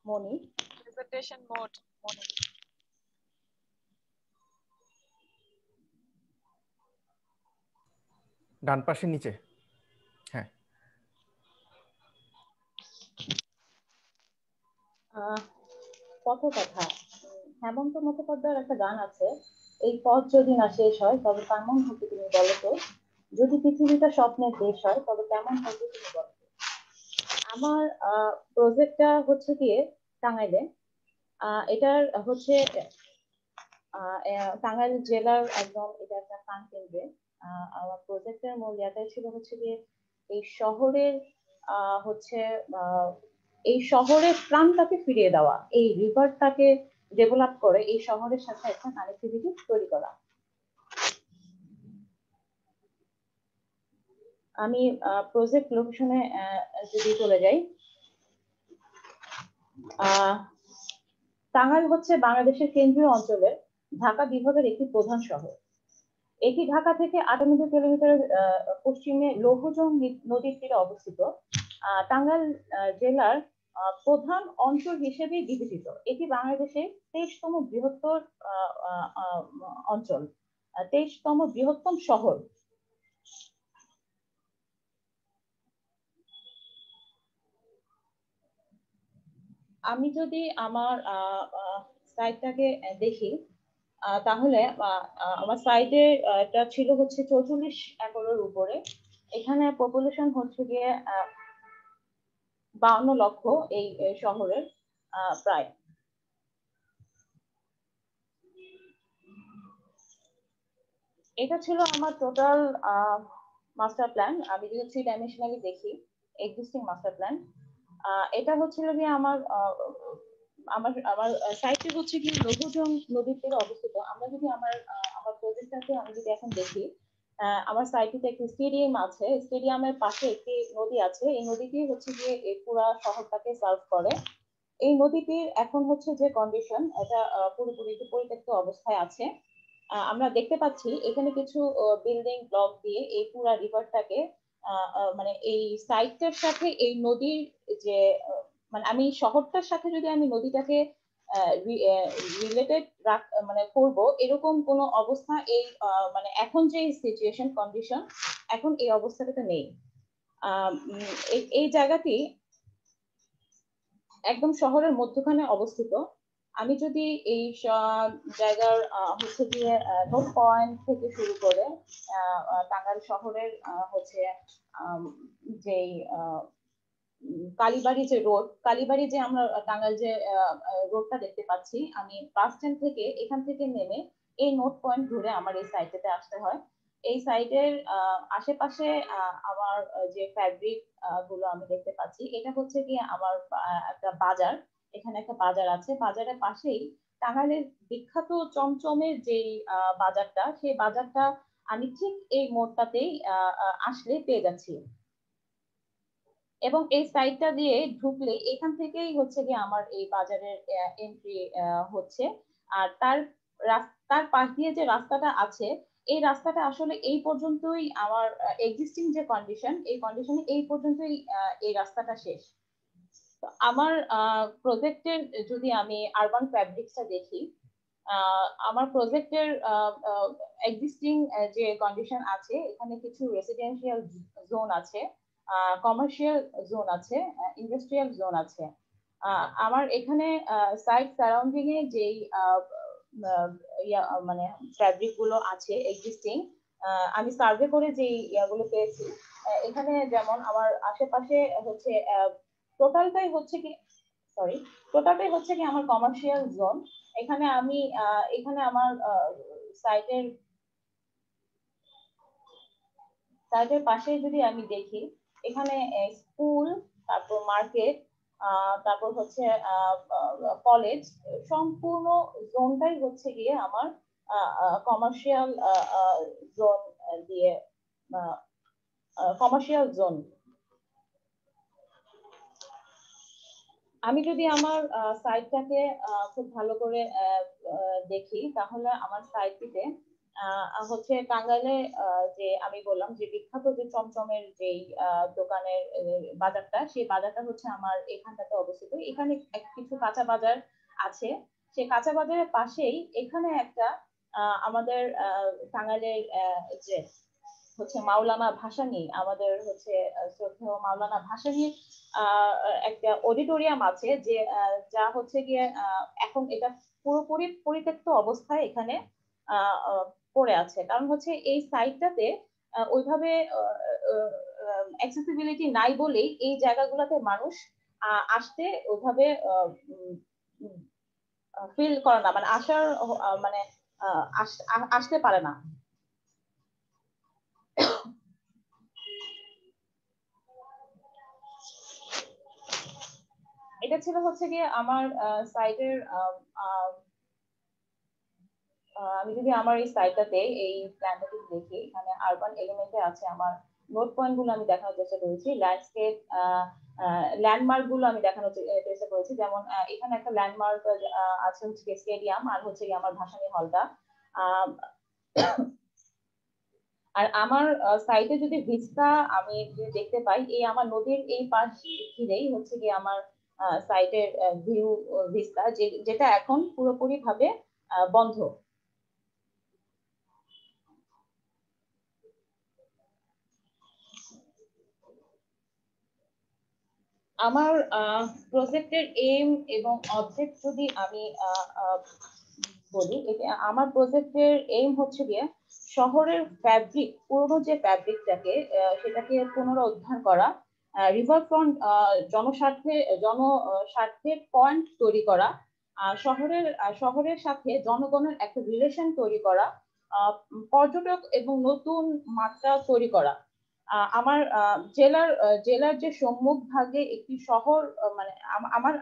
মনি। Presentation mode মনি। ডান পাশে নিচে। হ্যাঁ, পথকথা, হেমন্ত মুখোপাধ্যায়ের একটা গান আছে, এই পথ যদি না শেষ হয় তবে কেমন হতো তুমি বলো তো, যদি পৃথিবীটা স্বপ্নের দেশ হয় তবে কেমন হতো তুমি বলো তো। আমার প্রজেক্টটা হচ্ছে গিয়ে টাঙ্গাইলে। এটার হচ্ছে টাঙ্গাইল জেলার একদম, এটা একটা প্রাণ কেন্দ্রে। আমার প্রজেক্টের মূল ইয়াটাই ছিল হচ্ছে গিয়ে এই শহরের হচ্ছে আহ, এই শহরের প্রাণটাকে ফিরিয়ে দেওয়া, এই রিভারটাকে ডেভেলপ করে এই শহরের সাথে একটা কানেক্টিভিটি তৈরি করা। আমি প্রজেক্ট লোকেশনে যদি চলে যাই, টাঙ্গাইল হচ্ছে বাংলাদেশের কেন্দ্রীয় অঞ্চলের ঢাকা বিভাগের একটি প্রধান শহর। এটি ঢাকা থেকে 98 কিলোমিটার পশ্চিমে লৌহজং নদীর তীরে অবস্থিত। টাঙ্গাইল জেলার প্রধান অঞ্চল হিসেবে বিবেচিত। এটি বাংলাদেশের 23তম বৃহত্তর অঞ্চল, 23তম বৃহত্তম শহর। আমি যদি আমার সাইটটাকে দেখি, তাহলে আমার সাইটে এটা ছিল হচ্ছে 44 একরের উপরে। এখানে পপুলেশন হচ্ছে গিয়ে 52 লক্ষ এই শহরের প্রায়। এটা ছিল আমার টোটাল মাস্টার প্ল্যান। আমি যদি 3 ডাইমেনশনালি দেখি, এক্সিস্টিং মাস্টার প্ল্যান, এটা হচ্ছিল গিয়ে আমার আমার আমার সাইটে হচ্ছে কি লৌহজং নদীর তীরে অবস্থিত। আমরা যদি আমার প্রজেক্টটাকে আমি যদি এখন দেখি, আমার সাইটে একটি স্টেডিয়াম আছে, স্টেডিয়ামের পাশে একটি নদী আছে। এই নদীটি হচ্ছে গিয়ে এই পুরা শহরটাকে সার্ভ করে। এই নদীটির এখন হচ্ছে যে কন্ডিশন, এটা পুরোপুরি পরিত্যক্ত অবস্থায় আছে। আমরা দেখতে পাচ্ছি এখানে কিছু বিল্ডিং ব্লক দিয়ে এই পুরা রিভারটাকে মানে এই সাইটটার সাথে এই নদীর যে মানে আমি শহরটার সাথে যদি আমি নদীটাকে রিলেটেড মানে করব, এরকম কোন অবস্থা এই মানে এখন যে সিচুয়েশন কন্ডিশন এখন এই অবস্থাটাতে নেই। এই জায়গাটি একদম শহরের মধ্যখানে অবস্থিত। আমি যদি এই জায়গার হচ্ছে গিয়ে নোট পয়েন্ট থেকে শুরু করে টাঙ্গাইল শহরের হচ্ছে যেই কালীবাড়ি যে রোড, কালীবাড়ি যে আমরা টাঙ্গাইল যে রোডটা দেখতে পাচ্ছি, আমি বাস স্ট্যান্ড থেকে এখান থেকে নেমে এই নোট পয়েন্ট ঘুরে আমার এই সাইটেতে আসতে হয়। এই সাইটের আশেপাশে আমার যে ফ্যাব্রিক গুলো আমি দেখতে পাচ্ছি, এটা হচ্ছে কি আমার একটা বাজার। এখানে একটা বাজার আছে, বাজারের পাশেই টাঙ্গাইলের বিখ্যাত চমচমের যেই বাজারটা, সেই বাজারটা আমি ঠিক এই মোড়টাতেই আসলে পেয়ে যাচ্ছি। এবং এই সাইটটা দিয়ে ঢুকলে এখান থেকেই হচ্ছে কি আমার এই বাজারের এন্ট্রি হচ্ছে। আর তার পাশ দিয়ে যে রাস্তাটা আছে, এই রাস্তাটা আসলে এই পর্যন্তই আমার এক্সিস্টিং যে কন্ডিশন, এই কন্ডিশনে এই পর্যন্তই এই রাস্তাটা শেষ। তো আমার প্রজেক্টের যদি আমি আরবান ফ্যাব্রিক্সটা দেখি, আমার প্রজেক্টের এক্সিস্টিং যে কন্ডিশন আছে, এখানে কিছু রেসিডেন্সিয়াল জোন আছে, কমার্শিয়াল জোন আছে, ইন্ডাস্ট্রিয়াল জোন আছে। আমার এখানে সাইট সারাউন্ডিং এ যেই মানে ফ্যাব্রিক গুলো আছে এক্সিস্টিং, আমি সার্ভে করে যেই ইয়াগুলো পেয়েছি, এখানে যেমন আমার আশেপাশে হচ্ছে টোটালটাই হচ্ছে কি সরি টোটালটাই হচ্ছে কি আমার কমার্শিয়াল জোন। এখানে আমি এখানে আমার সাইটের সাইটের পাশে যদি আমি দেখি, এখানে স্কুল, তারপর মার্কেট, তারপর হচ্ছে কলেজ, সম্পূর্ণ জোনটাই হচ্ছে গিয়ে আমার কমার্শিয়াল জোন দিয়ে কমার্শিয়াল জোন। আমি যদি আমার সাইটটাকে খুব ভালো করে দেখি, তাহলে আমার সাইটটিতে হচ্ছে টাঙ্গাইলে যে আমি বললাম যে বিখ্যাত যে চমচমের যেই দোকানের বাজারটা, সেই বাজারটা হচ্ছে আমার এখানটাতে অবস্থিত। এখানে কিছু কাঁচা বাজার আছে, সেই কাঁচা বাজারের পাশেই এখানে একটা আমাদের টাঙ্গাইলের যে হচ্ছে মাওলানা ভাসানী, আমাদের হচ্ছে শ্রদ্ধেয় মাওলানা ভাসানীর একটা অডিটোরিয়াম আছে, যে যা হচ্ছে গিয়ে এখন এটা পুরোপুরি পরিত্যক্ত অবস্থায় এখানে পড়ে আছে। কারণ হচ্ছে এই সাইটটাতে ওইভাবে অ্যাক্সেসিবিলিটি নাই বলেই এই জায়গাগুলোতে মানুষ আসতে ওইভাবে ফিল করে না, মানে আসার মানে আসতে পারে না। এটা ছিল হচ্ছে গিয়ে আমার সাইটের আমি যদি আমার এই সাইটটাতে এই প্ল্যানটাকে দেখি, এখানে আরবান এলিমেন্টে আছে আমার নোট পয়েন্ট গুলো আমি দেখানোর চেষ্টা করেছি, ল্যান্ডস্কেপ ল্যান্ডমার্ক গুলো আমি দেখানোর চেষ্টা করেছি। যেমন এখানে একটা ল্যান্ডমার্ক আছে হচ্ছে স্টেডিয়াম, আর হচ্ছে আমার ভাসানী হলটা। আর আমার সাইটে যদি ভিস্তা আমি যদি দেখতে পাই, এই আমার নদীর এই পাশ ঘিরেই হচ্ছে গিয়ে আমার সাইটের ভিউ ভিস্তা, যেটা এখন পুরোপুরি ভাবে বন্ধ। আমার প্রজেক্টের এইম এবং অবজেক্ট যদি আমি বলি, আমার প্রজেক্টের এইম হচ্ছে গিয়ে শহরের ফ্যাব্রিক, পুরনো যে ফ্যাব্রিকটাকে সেটাকে পুনরুদ্ধার করা, রিভার ফ্রন্ট জনস্বার্থের পয়েন্ট তৈরি করা, শহরের সাথে জনগণের একটা রিলেশন তৈরি করা, পর্যটক এবং নতুন মাত্রা তৈরি করা। আমার জেলার যে সম্মুখ ভাগে একটি শহর, মানে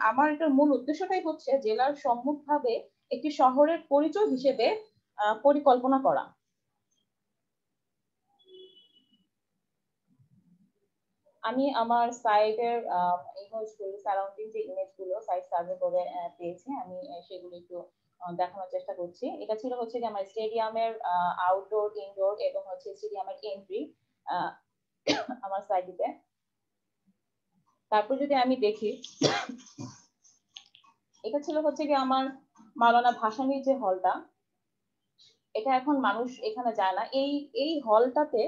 আমার এটার মূল উদ্দেশ্যটাই হচ্ছে জেলার সম্মুখ ভাগে একটি শহরের পরিচয় হিসেবে পরিকল্পনা করা। আমি আমার সাইটের ইমেজগুলো, সারাউন্ডিং যে ইমেজগুলো সাইট সার্ভে করে পেয়েছি, আমি সেগুলো একটু দেখানোর চেষ্টা করছি। এটা ছিল হচ্ছে যে আমার স্টেডিয়ামের আউটডোর, ইনডোর এবং হচ্ছে স্টেডিয়ামের এন্ট্রি আমার সাইটে। তারপর যদি আমি দেখি, এটা ছিল হচ্ছে কি আমার মাওলানা ভাসানীর যে হলটা, এটা এখন মানুষ এখানে যায় না। এই হলটাতে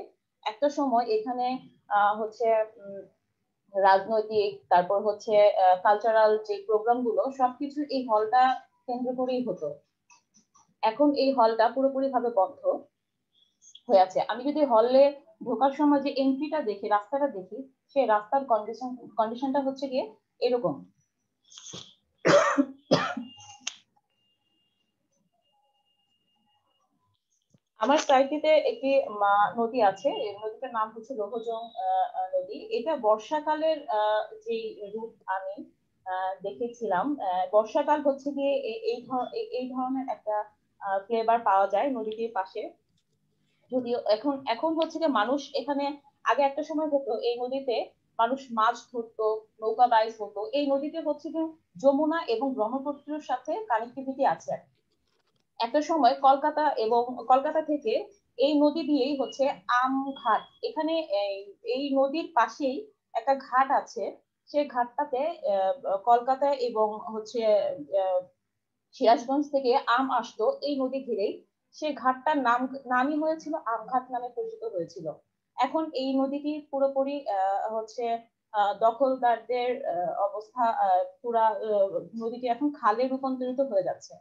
একটা সময় এখানে হচ্ছে রাজনৈতিক, তারপর হচ্ছে কালচারাল যে প্রোগ্রাম গুলো সবকিছু এই হলটা কেন্দ্র করেই হতো। এখন এই হলটা পুরোপুরি ভাবে বন্ধ হয়ে আছে। আমি যদি হলে ঢোকার সময় যে এন্ট্রিটা দেখি, রাস্তাটা দেখি, সেই রাস্তার কন্ডিশনটা হচ্ছে গিয়ে এরকম। আমার সাইটটিতে একটি নদী আছে, এই নদীটার নাম হচ্ছে লোহজং নদী। এটা বর্ষাকালের যে রূপ আমি দেখেছিলাম, বর্ষাকাল হচ্ছে গিয়ে এই ধরনের একটা ফ্লেভার পাওয়া যায় নদীটির পাশে। যদিও এখন এখন হচ্ছে যে মানুষ এখানে, আগে একটা সময় হতো এই নদীতে মানুষ মাছ ধরতো, নৌকা বাইচ হতো। এই নদীতে হচ্ছে যে যমুনা এবং ব্রহ্মপুত্রের সাথে কানেক্টিভিটি আছে। একটা সময় কলকাতা থেকে এই নদী দিয়েই হচ্ছে আমঘাট, এখানে এই নদীর পাশেই একটা ঘাট আছে। সেই ঘাটটাতে কলকাতা এবং হচ্ছে সিরাজগঞ্জ থেকে আম আসতো এই নদী ঘিরেই। সেই ঘাটটার নামই হয়েছিল আমঘাট নামে পরিচিত হয়েছিল। এখন এই নদীটি পুরোপুরি হচ্ছে দখলদারদের অবস্থা, পুরা নদীটি এখন খালে রূপান্তরিত হয়ে যাচ্ছে।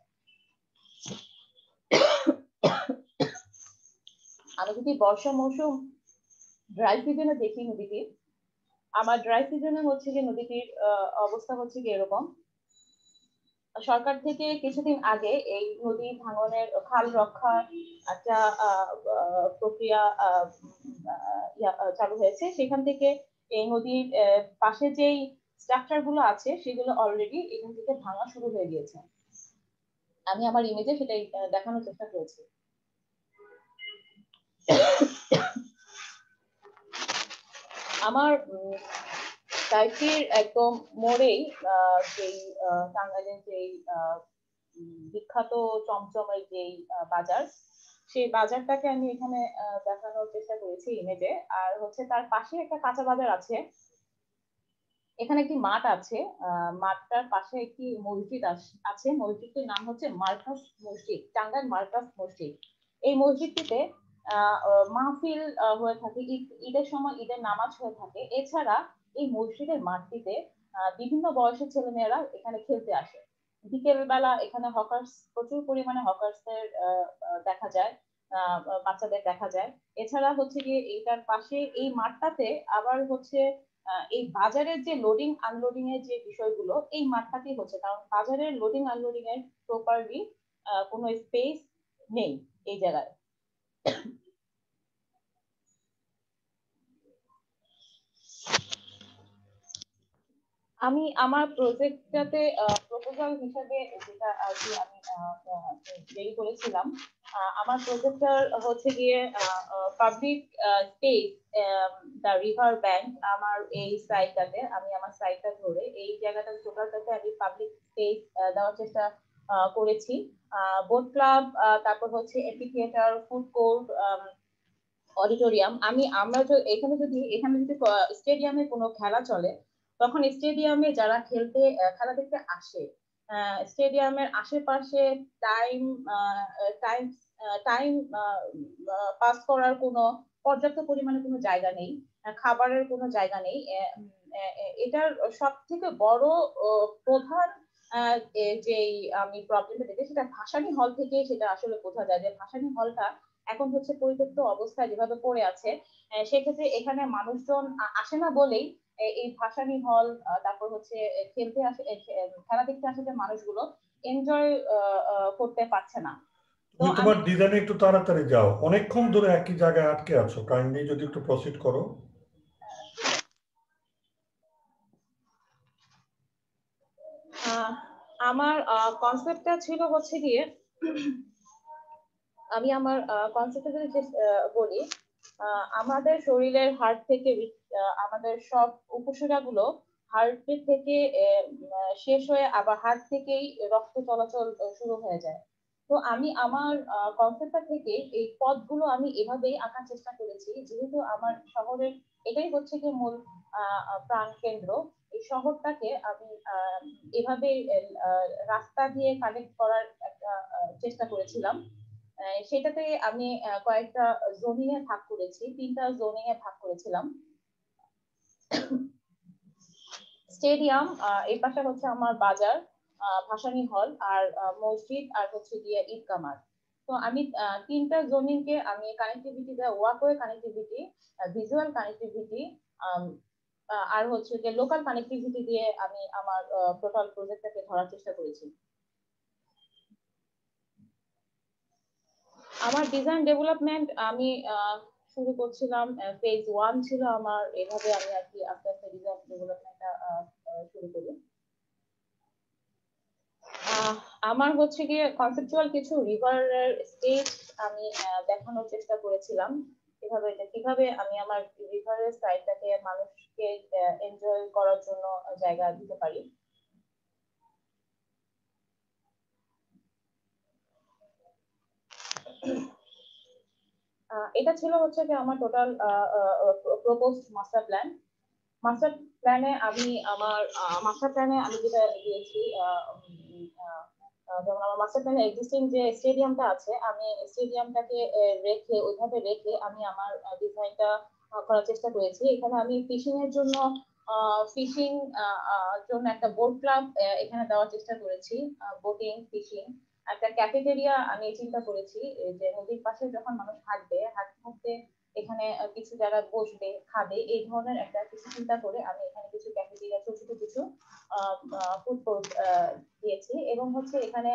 আমি যদি বর্ষা মৌসুম ড্রাই সিজনে দেখি নদীটি, আমার ড্রাই সিজনে হচ্ছে যে নদীটির অবস্থা হচ্ছে কি এরকম। সরকার থেকে কিছুদিন আগে এই নদী ভাঙনের, খাল রক্ষার একটা প্রক্রিয়া চালু হয়েছে। সেখান থেকে এই নদীর পাশে যেই স্ট্রাকচার গুলো আছে সেগুলো অলরেডি এখান থেকে ভাঙা শুরু হয়ে গিয়েছে। আমি আমার ইমেজে সেটাই দেখানোর চেষ্টা করেছি। আমার সাইটটির একদম মোড়েই যেই টাঙ্গাইলের যেই বিখ্যাত চমচমের যেই বাজার, সেই বাজারটাকে আমি এখানে দেখানোর চেষ্টা করেছি ইমেজে। আর হচ্ছে তার পাশে একটা কাঁচা বাজার আছে, এখানে একটি মাঠ আছে, মাঠটার পাশে একটি মসজিদ আছে। মসজিদটির নাম হচ্ছে মার্কাস মসজিদ, টাঙ্গাইল মার্কাস মসজিদ। এই মসজিদটিতে মাহফিল হয়ে থাকে, ঈদের সময় ঈদের নামাজ হয়ে থাকে। এছাড়া এই মসজিদের মাঠটিতে বিভিন্ন বয়সের ছেলেমেয়েরা এখানে খেলতে আসে। বিকেল বেলা এখানে হকার্স, প্রচুর পরিমাণে হকার্সদের দেখা যায়, বাচ্চাদের দেখা যায়। এছাড়া হচ্ছে গিয়ে এইটার পাশে এই মাঠটাতে আবার হচ্ছে এই বাজারের যে লোডিং আনলোডিং এর যে বিষয়গুলো এই মাঠটাতেই হচ্ছে, কারণ বাজারের লোডিং আনলোডিং এর প্রপারলি কোনো স্পেস নেই এই জায়গায়। আমি আমার প্রজেক্টটাতে প্রপোজাল হিসেবে যেটা আর কি আমি তৈরি করেছিলাম, আমার প্রজেক্টটার হচ্ছে গিয়ে public space the river bank. আমার এই সাইটটাতে আমি আমার সাইটটা ধরে এই জায়গাটা টোটালটাতে আমি পাবলিক স্পেস দেওয়ার চেষ্টা করেছি। বোট ক্লাব, তারপর হচ্ছে এম্ফিথিয়েটার, ফুড কোর্ট, অডিটোরিয়াম। আমরা এখানে যদি স্টেডিয়ামে কোনো খেলা চলে, তখন স্টেডিয়ামে যারা খেলা দেখতে আসে, স্টেডিয়ামের আশেপাশে টাইম টাইম টাইম পাস করার কোনো পর্যাপ্ত পরিমাণে কোনো জায়গা নেই, খাবারের কোনো জায়গা নেই। এটার সব থেকে বড় প্রধান যে আমি প্রবলেমটা দেখি, সেটা ভাসানী হল থেকে সেটা আসলে বোঝা যায় যে ভাসানী হলটা এখন হচ্ছে পরিত্যক্ত অবস্থায় যেভাবে পড়ে আছে। সেক্ষেত্রে এখানে মানুষজন আসে না বলেই এই ভাসানী হল, তারপর হচ্ছে খেলতে আসে, খেলা দেখতে আসে যে মানুষগুলো এনজয় করতে পারছে না। তো তুমি তোমার ডিজাইনে একটু তাড়াতাড়ি যাও, অনেকক্ষণ ধরে একই জায়গায় আটকে আছো, কাইন্ডলি যদি একটু প্রসিড করো। আমার কনসেপ্টটা ছিল হচ্ছে গিয়ে, আমি আমার কনসেপ্টটা যদি বলি, আমাদের শরীরের হার্ট থেকে আমাদের সব উপশিরাগুলো হার্ট থেকে শেষ হয়ে আবার হার্ট থেকেই রক্ত চলাচল শুরু হয়ে যায়। তো আমি আমার কনসেপ্টটা থেকে এই পথগুলো আমি এভাবেই আঁকার চেষ্টা করেছি, যেহেতু আমার শহরের এটাই হচ্ছে কি মূল প্রাণ কেন্দ্র। এই শহরটাকে আমি এভাবে রাস্তা দিয়ে কানেক্ট করার একটা চেষ্টা করেছিলাম। সেটাতে আমি কয়েকটা জোনিং এ ভাগ করেছি, 3টা জোনিং এ ভাগ করেছিলাম। স্টেডিয়াম, এই পাশে হচ্ছে আমার বাজার, ভাসানী হল, আর মসজিদ, আর হচ্ছে গিয়ে ঈদগাহ মাঠ। তো আমি 3টা জোনিং কে আমি কানেক্টিভিটি দেওয়া, ওয়াকওয়ে কানেক্টিভিটি, ভিজুয়াল কানেক্টিভিটি, আর হচ্ছে যে লোকাল কানেক্টিভিটি দিয়ে আমি আমার টোটাল প্রজেক্টটাকে ধরার চেষ্টা করেছি। আমার ডিজাইন ডেভেলপমেন্ট আমি শুরু করছিলাম, ফেজ 1 ছিল আমার, এভাবে আমি আর কি আস্তে আস্তে ডিজাইন ডেভেলপমেন্টটা শুরু করি। আমার হচ্ছে গিয়ে কনসেপচুয়াল কিছু রিভারের স্কেচ আমি দেখানোর চেষ্টা করেছিলাম, কিভাবে আমি আমার রিভারের সাইডটাকে মানুষকে এনজয় করার জন্য জায়গা দিতে পারি। এটা ছিল হচ্ছে যে আমার total proposed master plan. Master প্ল্যানে আমি যেটা দিয়েছি, যেমন আমার মাস্টার প্ল্যানে এক্সিস্টিং যে স্টেডিয়ামটা আছে, আমি স্টেডিয়ামটাকে ওইভাবে রেখে আমি আমার ডিজাইনটা করার চেষ্টা করেছি। এখানে আমি ফিশিং এর জন্য একটা বোট ক্লাব এখানে দেওয়ার চেষ্টা করেছি, বোটিং, ফিশিং। একটা ক্যাফেটেরিয়া আমি চিন্তা করেছি, যে নদীর পাশে যখন মানুষ হাঁটতে হাঁটতে এখানে কিছু যারা বসবে, খাবে, এই ধরনের একটা কিছু চিন্তা করে আমি এখানে কিছু ক্যাফেটেরিয়া, ছোট ছোট কিছু ফুড কোর্ট দিয়েছি। এবং হচ্ছে এখানে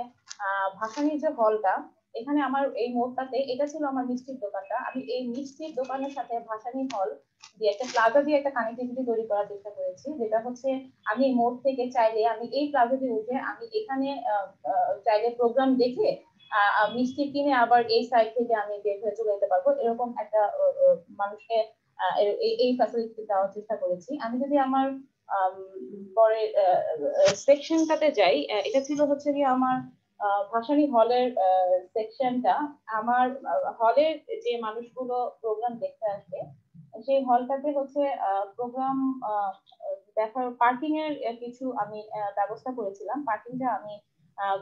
ভাসানীর যে হলটা, এখানে আমার এই মোড়টাতে, এটা ছিল আমার মিষ্টির দোকানটা, আমি এই মিষ্টির দোকানের সাথে ভাসানী হল দিয়ে একটা প্লাজা দিয়ে একটা কানেক্টিভিটি তৈরি করার চেষ্টা করেছি, যেটা হচ্ছে আমি এই মোড় থেকে চাইলে আমি এই প্লাজা দিয়ে উঠে আমি এখানে চাইলে প্রোগ্রাম দেখে মিষ্টি কিনে আবার এই সাইড থেকে আমি বের হয়ে চলে যেতে পারবো, এরকম একটা মানুষকে এই ফ্যাসিলিটি দেওয়ার চেষ্টা করেছি। আমি যদি আমার পরে সেকশনটাতে যাই, এটা ছিল হচ্ছে কি আমার ভাসানী হলের সেকশনটা আমার হলের যে মানুষগুলো প্রোগ্রাম দেখতে আসবে সেই হলটাতে হচ্ছে প্রোগ্রাম দেখার পার্কিং এর কিছু আমি ব্যবস্থা করেছিলাম। পার্কিংটা আমি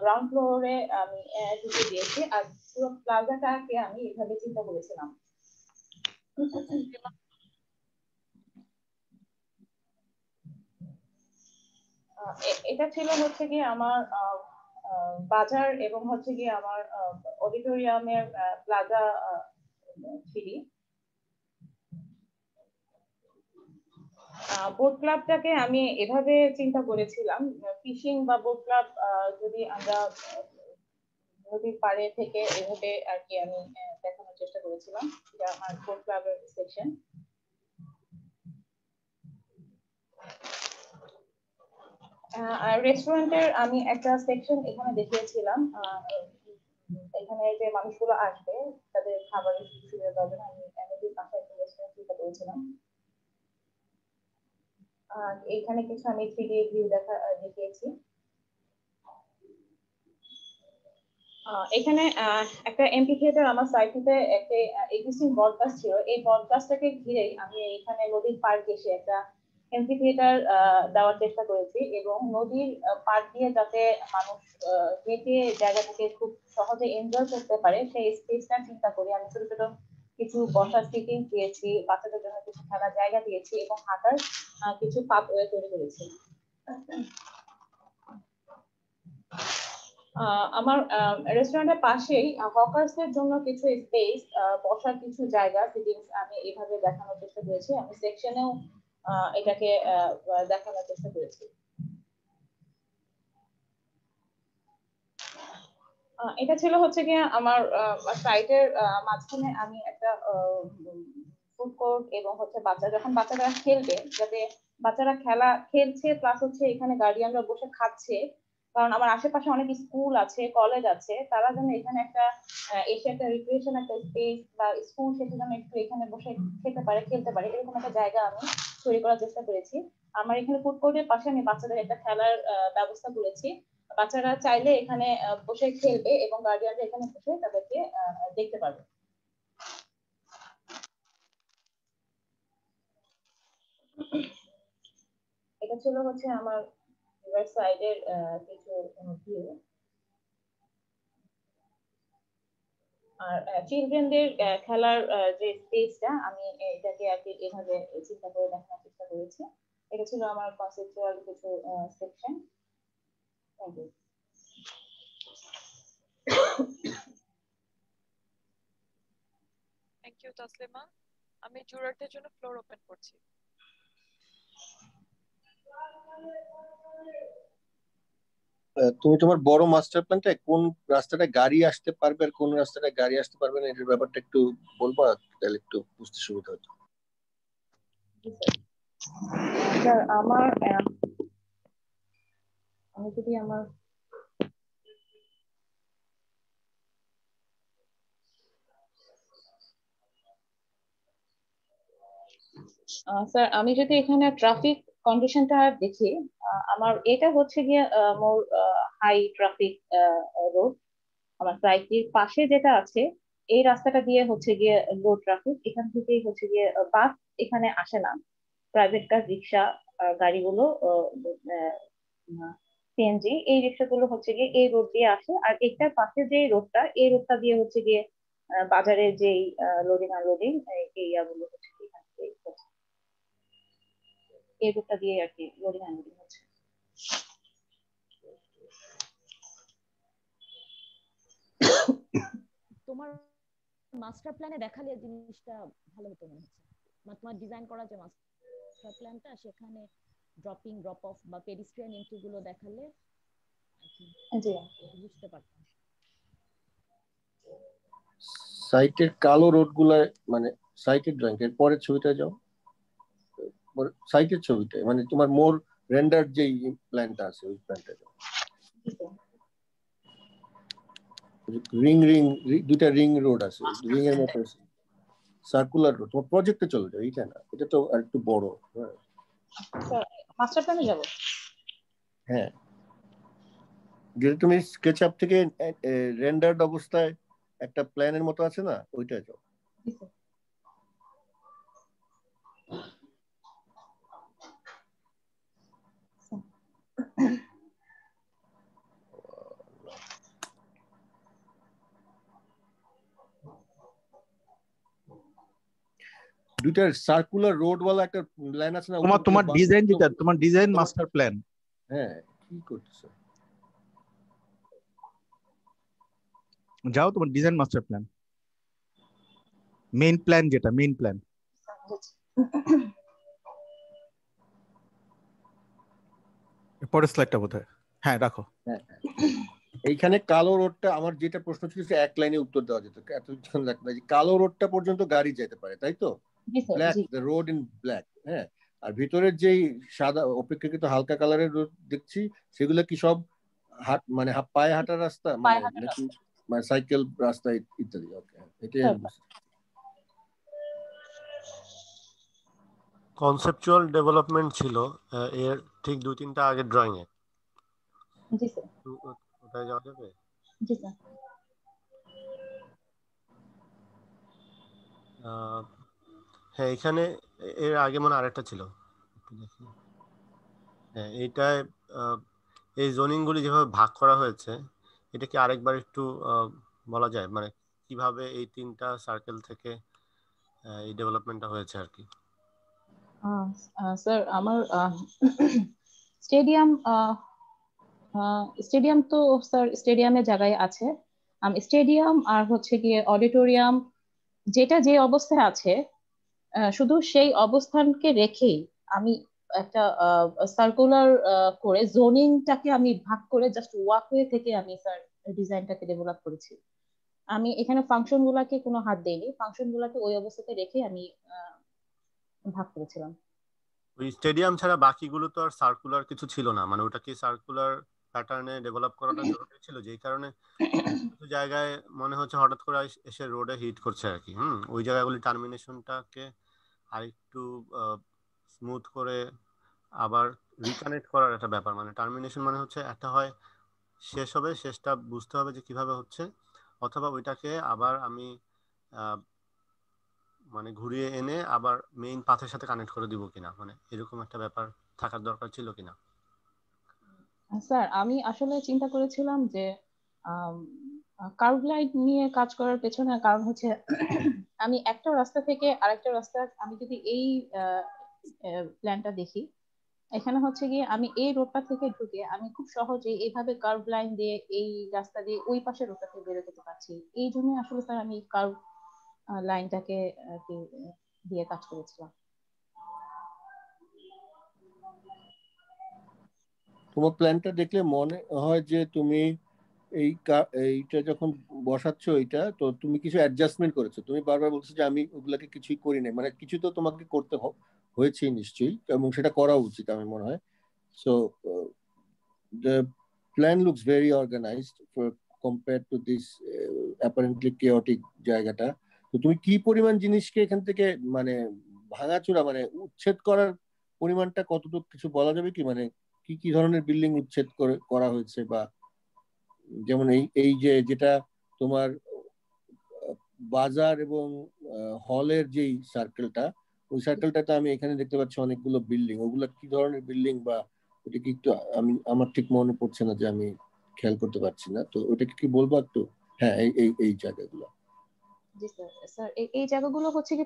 গ্রাউন্ড ফ্লোরে আমি ঢুকে দিয়েছি, আর পুরো প্লাজাটাকে আমি এভাবে চিন্তা করেছিলাম। এটা ছিল হচ্ছে কি আমার বাজার এবং হচ্ছে কি আমার অডিটোরিয়ামের প্লাজা সিঁড়ি। বোট ক্লাবটাকে আমি এভাবে চিন্তা করেছিলাম, ফিশিং বা বোট ক্লাব যদি আমরা নদীর পাড়ে থেকে এভাবে আর কি আমি দেখানোর চেষ্টা করেছিলাম। এটা আমার বোট ক্লাবের সেকশন। রেস্টুরেন্টের আমি একটা সেকশন এখানে দেখিয়েছিলাম। এখানে যে মানুষগুলো আসবে তাদের খাবারের সুবিধা পাবেন, আমি নদীর পাশে একটা রেস্টুরেন্ট চিন্তা করেছিলাম। এইখানে কিছু আমি 3D ভিউ দেখিয়েছি। এখানে একটা এমপি থিয়েটার আমার সাইটে একটা এক্সিস্টিং ব্রডকাস্ট ছিল, এই ব্রডকাস্টটাকে ঘিরেই আমি এখানে নদীর পাড় ঘেঁষে একটা এমপি থিয়েটার দেওয়ার চেষ্টা করেছি, এবং নদীর পাড় দিয়ে যাতে মানুষ হেঁটে জায়গাটাকে খুব সহজে এনজয় করতে পারে সেই স্পেসটা চিন্তা করি। আমি ছোট ছোট কিছু বসার সিটিং দিয়েছি, বাচ্চাদের জন্য কিছু খেলার জায়গা দিয়েছি, এবং হাঁটার কিছু পাথওয়ে তৈরি করেছি। আমার রেস্টুরেন্টের পাশেই হকার্সদের জন্য কিছু স্পেস, বসার কিছু জায়গা সিটিংস আমি এভাবে দেখানোর চেষ্টা করেছি। আমি সেকশনেও এটাকে দেখানোর চেষ্টা করেছি। এটা ছিল হচ্ছে গিয়ে আমার সাইটের মাঝখানে আমি একটা ফুড কোর্ট এবং হচ্ছে বাচ্চারা খেলবে, যাতে বাচ্চারা খেলছে প্লাস হচ্ছে এখানে গার্ডিয়ানরা বসে খাচ্ছে, কারণ আমার আশেপাশে অনেক স্কুল আছে, কলেজ আছে, তারা যেন এখানে একটা এসে একটা রিক্রিয়েশন একটা স্পেস বা স্কুল শেষে যেন একটু এখানে বসে খেতে পারে, খেলতে পারে, এরকম একটা জায়গা আমি তৈরি করার চেষ্টা করেছি। আমার এখানে ফুড কোর্টের পাশে আমি বাচ্চাদের একটা খেলার ব্যবস্থা করেছি। বাচ্চারা চাইলে এখানে বসে খেলবে এবং গার্ডিয়ানরা এখানে বসে তাদেরকে দেখতে পারবে। এটা ছিল হচ্ছে আমার সাইডের কিছু ভিউ। আর চিলড্রেনদের খেলার যে স্পেসটা আমি এটাকে আর কি এভাবে চিন্তা করে দেখানোর চেষ্টা করেছি। এটা ছিল আমার কনসেপচুয়াল কিছু section. Thank you. Thank you Taslima. আমি জুরাটের জন্য ফ্লোর ওপেন করছি। তুমি তোমার বড় মাস্টার প্ল্যানটা কোন রাস্তাটা গাড়ি আসতে পারবে আর কোন রাস্তাটা গাড়ি আসতে পারবে না এটার ব্যাপারটা একটু বলবা, তাহলে একটু বুঝতে সুবিধা হতো। স্যার আমি যদি আমার স্যার আমি যদি এখানে ট্রাফিক কন্ডিশনটা দেখি, আমার এটা হচ্ছে গিয়ে মোর হাই ট্রাফিক রোড। আমার সাইটের পাশে যেটা আছে এই রাস্তাটা দিয়ে হচ্ছে গিয়ে লো ট্রাফিক, এখান থেকেই হচ্ছে গিয়ে বাস এখানে আসে না, প্রাইভেট কার, রিক্সা, গাড়িগুলো, সিএনজি এই রিক্সাগুলো হচ্ছে গিয়ে এই রোড দিয়ে আসে। আর এটার পাশে যে রোডটা, এই রোডটা দিয়ে হচ্ছে গিয়ে বাজারের যেই লোডিং আনলোডিং এই ইয়াগুলো হচ্ছে এখান থেকে হচ্ছে, এই রোডটা দিয়ে আর কি লোডিং আনলোডিং হচ্ছে। তোমার মাস্টার প্ল্যানে দেখালে জিনিসটা ভালো হতো মনে হচ্ছে, তোমার ডিজাইন করা যে মাস্টার প্ল্যানটা সেখানে ড্রপিং, ড্রপ অফ বা পেডিস্ট্রিয়ান এন্ট্রি গুলো দেখালে বুঝতে পারতাম। সাইটের কালো রোড গুলা মানে সাইটের ড্রয়িং এর পরের ছবিটা যাও, সাইটের ছবিটা মানে তোমার মোর রেন্ডার যে প্ল্যানটা আছে ওই প্ল্যানটা যাও। রিং রিং দুইটা রিং রোড আছে, রিং এর মতো সার্কুলার রোড। তোমার প্রজেক্টে চলে যাও, এইটা না, এটা তো আর একটু বড়। মাস্টার প্ল্যানে যাব? হ্যাঁ, যেটা তুমি স্কেচআপ থেকে রেন্ডার্ড অবস্থায় একটা প্ল্যানের মতো আছে না, ওইটা যাও। জি স্যার। দুইটা সার্কুলার রোড ওয়ালা একটা লাইন আছে না, তোমার ডিজাইন যেটা, তোমার ডিজাইন মাস্টার প্ল্যান। হ্যাঁ, কি করতেছো? যাও তোমার design master plan, main plan যেটা, মেইন প্ল্যান। পরের স্লাইডটা বোধহয়, হ্যাঁ রাখো। হ্যাঁ, এইখানে কালো রোডটা, আমার যেটা প্রশ্ন ছিল সে এক লাইনে উত্তর দেওয়া যেত, এতক্ষণ লাগবে না। কালো রোডটা পর্যন্ত গাড়ি যেতে পারে, তাই তো? জি স্যার। ব্ল্যাক, জি দ্য রোড ইন ব্ল্যাক। হ্যাঁ, আর ভিতরের যেই সাদা অপেক্ষাকৃত হালকা কালারের রোড দেখছি, সেগুলো কি সব মানে পায়ে হাঁটার রাস্তা, মানে পায়ে হাঁটার নাকি মানে সাইকেল রাস্তা ইত্যাদি? ওকে, এটাই আমি বুঝতে। কনসেপচুয়াল ডেভেলপমেন্ট ছিল এর ঠিক 2-3টা আগে ড্রয়িং এ। জি স্যার। ওটায় যাওয়া যাবে? জি স্যার। হ্যাঁ, এখানে এর আগে মনে আরেকটা ছিল, একটু দেখি। হ্যাঁ, এইটায় এই জোনিং গুলি যেভাবে ভাগ করা হয়েছে, এটা কি আরেকবার একটু বলা যায়, মানে কিভাবে এই 3টা সার্কেল থেকে এই ডেভেলপমেন্টটা হয়েছে আর কি? স্যার আমার স্টেডিয়াম স্টেডিয়াম তো স্যার স্টেডিয়ামের জায়গায় আছে। স্টেডিয়াম আর হচ্ছে গিয়ে অডিটোরিয়াম, যেটা যে অবস্থায় আছে শুধু সেই অবস্থানকে রেখেই আমি একটা সার্কুলার করে জোনিংটাকে আমি ভাগ করে জাস্ট ওয়াকওয়ে থেকে আমি স্যার ডিজাইনটাকে ডেভেলপ করেছি। আমি এখানে ফাংশন গুলাকে কোনো হাত দেইনি, ফাংশন গুলাকে ওই অবস্থাতে রেখে আমি ভাগ করেছিলাম। ওই স্টেডিয়াম ছাড়া বাকিগুলো তো আর সার্কুলার কিছু ছিল না, মানে ওটা কি সার্কুলার প্যাটার্নে ডেভেলপ করাটা জরুরি ছিল, যেই কারণে কিছু জায়গায় মনে হচ্ছে হঠাৎ করে এসে রোডে হিট করছে আর কি। ওই জায়গাগুলি টার্মিনেশনটাকে আরেকটু স্মুথ করে আবার রিকানেক্ট করার একটা ব্যাপার। মানে টার্মিনেশন মানে হচ্ছে একটা হয় শেষ হবে, শেষটা বুঝতে হবে যে কিভাবে হচ্ছে, অথবা ওইটাকে আবার আমি মানে ঘুরিয়ে এনে আবার মেইন পাথের সাথে কানেক্ট করে দিব কিনা, মানে এরকম একটা ব্যাপার থাকার দরকার ছিল কিনা। স্যার আমি আসলে চিন্তা করেছিলাম যে কার্ভ লাইন নিয়ে কাজ করার পেছনে কারণ হচ্ছে আমি একটা রাস্তা থেকে আরেকটা রাস্তা, আমি যদি এই প্ল্যানটা দেখি, এখানে হচ্ছে গিয়ে আমি এই রোডটা থেকে ঢুকে আমি খুব সহজে এইভাবে কার্ভ লাইন দিয়ে এই রাস্তা দিয়ে ওই পাশের রোডটা থেকে বেরোতে পারছি। এই জন্য আসলে স্যার আমি কার্ভ লাইনটাকে দিয়ে কাজ করেছিলাম। তোমার প্ল্যানটা দেখলে মনে হয় যে তুমি এইটা যখন বসাচ্ছ, এইটা তো তুমি কিছু অ্যাডজাস্টমেন্ট করেছো। তুমি বারবার বলছো যে আমি ওগুলাকে কিছুই করি নাই, মানে কিছু তো তোমাকে করতে হয়েছেই নিশ্চয়ই, এবং সেটা করা উচিত আমার মনে হয়। So the plan looks very organised compare to this apparently chaotic জায়গাটা। তো তুমি কি পরিমাণ জিনিসকে এখান থেকে মানে ভাঙাচোরা, মানে উচ্ছেদ করার পরিমাণটা কতটুকু কিছু বলা যাবে কি? মানে কি কি ধরনের বিল্ডিং উচ্ছেদ করা হয়েছে, বা যেমন এই এই যেটা তোমার বাজার এবং হলের যেই সার্কেলটা, ওই সার্কেলটাতে আমি এখানে দেখতে পাচ্ছি অনেকগুলো বিল্ডিং। ওগুলো কি ধরনের বিল্ডিং, বা ওটা কি একটু আমার ঠিক মনে পড়ছে না, যে আমি খেয়াল করতে পারছি না, তো ওটা কি বলবো একটু? হ্যাঁ, এই এই এই জায়গাগুলো। জি স্যার। স্যার এই জায়গাগুলো হচ্ছে কি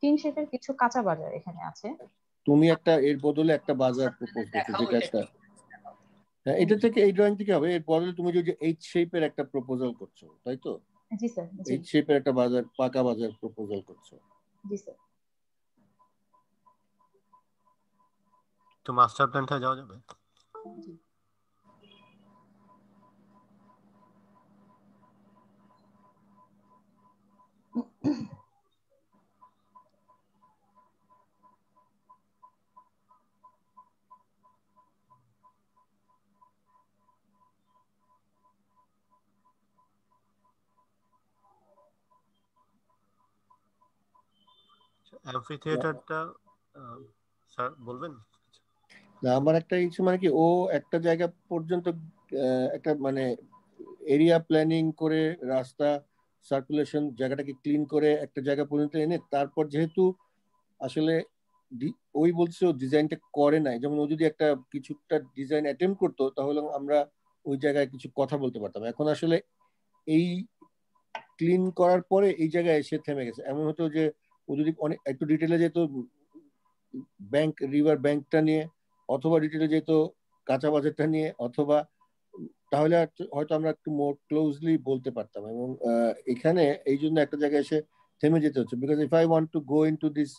টিন শেডের কিছু কাঁচা বাজার এখানে আছে। তুমি একটা এর বদলে একটা বাজার প্রপোজ করছো, যেটা একটা, হ্যাঁ, এটা থেকে এই ড্রয়িং থেকে হবে। এর বদলে তুমি যে এইচ শেপের একটা প্রপোজাল করছো, তাই তো? জি স্যার। জি এইচ শেপের একটা বাজার, পাকা বাজার প্রপোজাল করছো। জি স্যার। তো মাস্টার প্ল্যানটা যাওয়া যাবে? জি। অ্যাম্ফি থিয়েটারটা স্যার বলবেন? না আমার একটা ইস্যু মানে কি, ও একটা জায়গা পর্যন্ত একটা মানে এরিয়া প্ল্যানিং করে রাস্তা সার্কুলেশন জায়গাটাকে ক্লিন করে একটা জায়গা পর্যন্ত এনে তারপর যেহেতু আসলে ওই বলছে ডিজাইনটা করে নাই, যেমন ও যদি একটা কিছুটা ডিজাইন অ্যাটেম্প করতো তাহলে আমরা ওই জায়গায় কিছু কথা বলতে পারতাম। এখন আসলে এই ক্লিন করার পরে এই জায়গায় এসে থেমে গেছে। এমন হতো যে ও যদি অনেক একটু ডিটেলে যেত ব্যাংক রিভার ব্যাংকটা নিয়ে, অথবা ডিটেলে যেত কাঁচা বাজারটা নিয়ে, অথবা তাহলে হয়তো আমরা একটু মোর ক্লোজলি বলতে পারতাম। এবং এখানে এই জন্য একটা জায়গায় এসে থেমে যেতে হচ্ছে, because if I want to go into this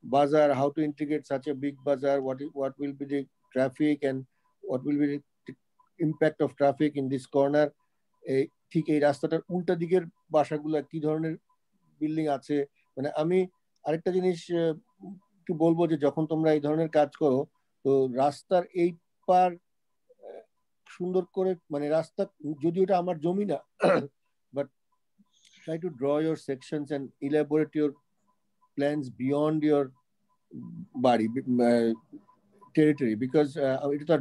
bazaar, how to integrate such a big bazaar, what will be the traffic and what will be the impact of traffic in this corner, ঠিক এই রাস্তাটার উল্টা দিকের বাসাগুলো কি ধরনের building আছে। মানে আমি আরেকটা জিনিস একটু বলবো যে যখন তোমরা এই ধরনের কাজ করো তো রাস্তার এই পার সুন্দর করে, মানে রাস্তা যদি ওটা আমার জমি না, but try to draw your sections and elaborate your plans beyond your বাড়ি টেরিটরি, বিকজ এটা তো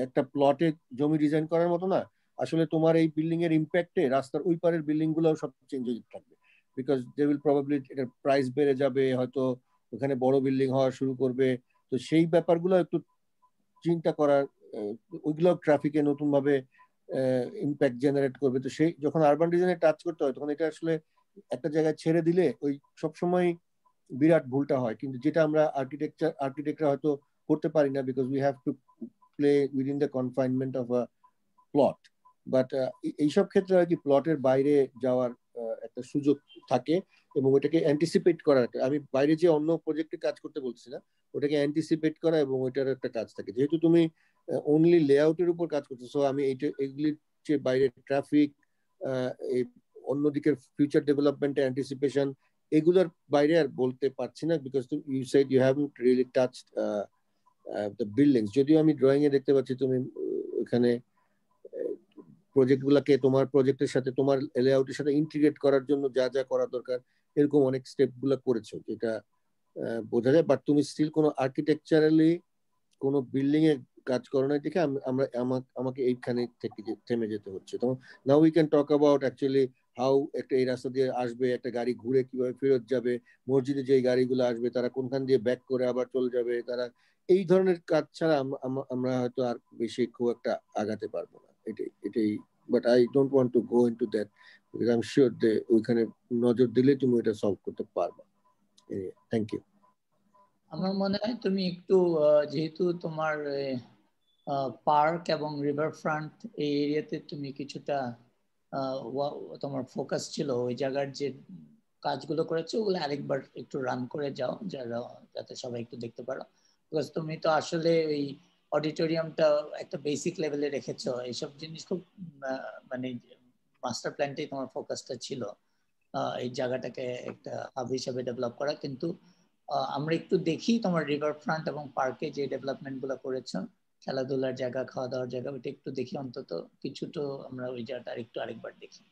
একটা প্লটে জমি ডিজাইন করার মতো না। আসলে তোমার এই বিল্ডিং এর ইম্প্যাক্টে রাস্তার ওই পারের বিল্ডিং গুলো সব চেঞ্জ হয়ে থাকবে, বিকজ দে উইল প্রবাবলি এটার প্রাইস বেড়ে যাবে, হয়তো ওখানে বড় বিল্ডিং হওয়া শুরু করবে। তো সেই ব্যাপারগুলো একটু চিন্তা করার, ওইগুলো ট্রাফিকে নতুন ভাবে ইম্প্যাক্ট জেনারেট করবে। তো সেই যখন আরবান ডিজাইনে টাচ করতে হয় তখন এটা আসলে একটা জায়গায় ছেড়ে দিলে ওই সবসময় বিরাট ভুলটা হয়, কিন্তু যেটা আমরা আর্কিটেক্টরা হয়তো করতে পারি না, because we have to play within the confinement of a plot. But এইসব ক্ষেত্রে হয় কি প্লটের বাইরে যাওয়ার একটা সুযোগ থাকে এবং ওটাকে অ্যান্টিসিপেট করার, আমি বাইরে যে অন্য প্রজেক্টে কাজ করতে বলছি না, ওটাকে অ্যান্টিসিপেট করা এবং ওইটার একটা কাজ থাকে। যেহেতু তুমি অনলি লেআউটের উপর কাজ করছো, সো আমি এগুলির যে বাইরে ট্রাফিক, অন্যদিকের ফিউচার ডেভেলপমেন্টের অ্যান্টিসিপেশন, এগুলোর বাইরে আর বলতে পারছি না, because you said you haven't really touched the buildings. যদিও আমি ড্রয়িং এ দেখতে পাচ্ছি তুমি এখানে প্রজেক্ট গুলাকে তোমার প্রজেক্টের সাথে তোমার লেআউটের সাথে ইন্টিগ্রেট করার জন্য যা যা করা দরকার এরকম অনেক স্টেপ গুলা করেছো, যেটা বোঝা যায়। বাট তুমি স্টিল কোনো আর্কিটেকচারালি কোনো বিল্ডিং এ কাজ করো না দেখে আমাকে এইখানে থেকে থেমে যেতে হচ্ছে। তো now we can talk about actually how একটা এই রাস্তা দিয়ে আসবে একটা গাড়ি, ঘুরে কিভাবে ফেরত যাবে, মসজিদে যে গাড়িগুলো আসবে তারা কোনখান দিয়ে ব্যাক করে আবার চলে যাবে, তারা এই ধরনের কাজ ছাড়া আমরা হয়তো আর বেশি খুব একটা আগাতে পারবো না। এটাই but I don't want to go into that, because I am sure যে ওইখানে নজর দিলে তুমি এটা সলভ করতে পারবা। Thank you. আমার মনে হয় তুমি একটু যেহেতু তোমার পার্ক এবং রিভার ফ্রন্ট এই এরিয়াতে তুমি কিছুটা তোমার ফোকাস ছিল, ওই জায়গার যে কাজগুলো করেছো ওগুলো আরেকবার একটু রান করে যাও যাতে সবাই একটু দেখতে পারো। বিকজ তুমি তো আসলে ওই অডিটোরিয়ামটা একটা বেসিক লেভেলে রেখেছো, এইসব জিনিস খুব মানে মাস্টার প্ল্যানটাই তোমার ফোকাসটা ছিল এই জায়গাটাকে একটা হাব হিসাবে ডেভেলপ করা। কিন্তু আমরা একটু দেখি তোমার রিভার ফ্রন্ট এবং পার্কে যে ডেভেলপমেন্ট গুলো করেছো, খেলাধুলার জায়গা, খাওয়া দাওয়ার জায়গা, ওইটা একটু দেখি, অন্তত কিছু তো আমরা ওই জায়গাটা আরেকবার দেখি।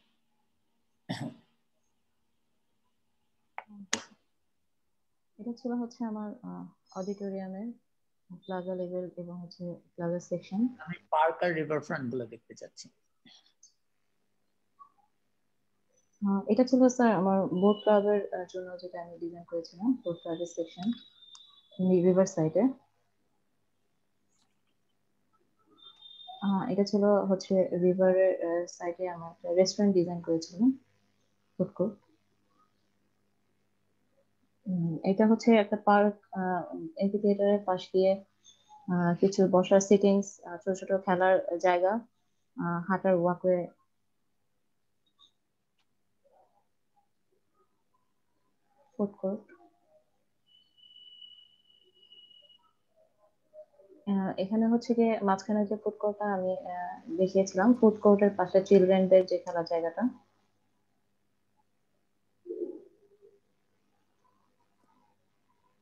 এটা ছিল হচ্ছে আমার অডিটোরিয়ামের প্লাজা লেভেল এবং হচ্ছে প্লাজা সেকশন। আমি পার্ক আর রিভার ফ্রন্ট গুলো দেখতে চাচ্ছি। এটা ছিল স্যার আমার বোট ক্লাবের জন্য যেটা আমি ডিজাইন করেছিলাম, বোট ক্লাবের সেকশন রিভার সাইডে। এটা ছিল হচ্ছে রিভারের সাইডে আমার একটা রেস্টুরেন্ট ডিজাইন করেছিলাম, ফুড কোর্ট। এটা হচ্ছে একটা পার্ক, এমফিথিয়েটারের পাশ দিয়ে কিছু বসার সিটিংস, ছোট ছোট খেলার জায়গা, হাঁটার ওয়াকওয়ে, ফুড কোর্ট। এখানে হচ্ছে গিয়ে মাঝখানে যে ফুড কোর্টটা আমি দেখিয়েছিলাম, ফুড কোর্টের পাশে চিলড্রেনদের যে খেলার জায়গাটা।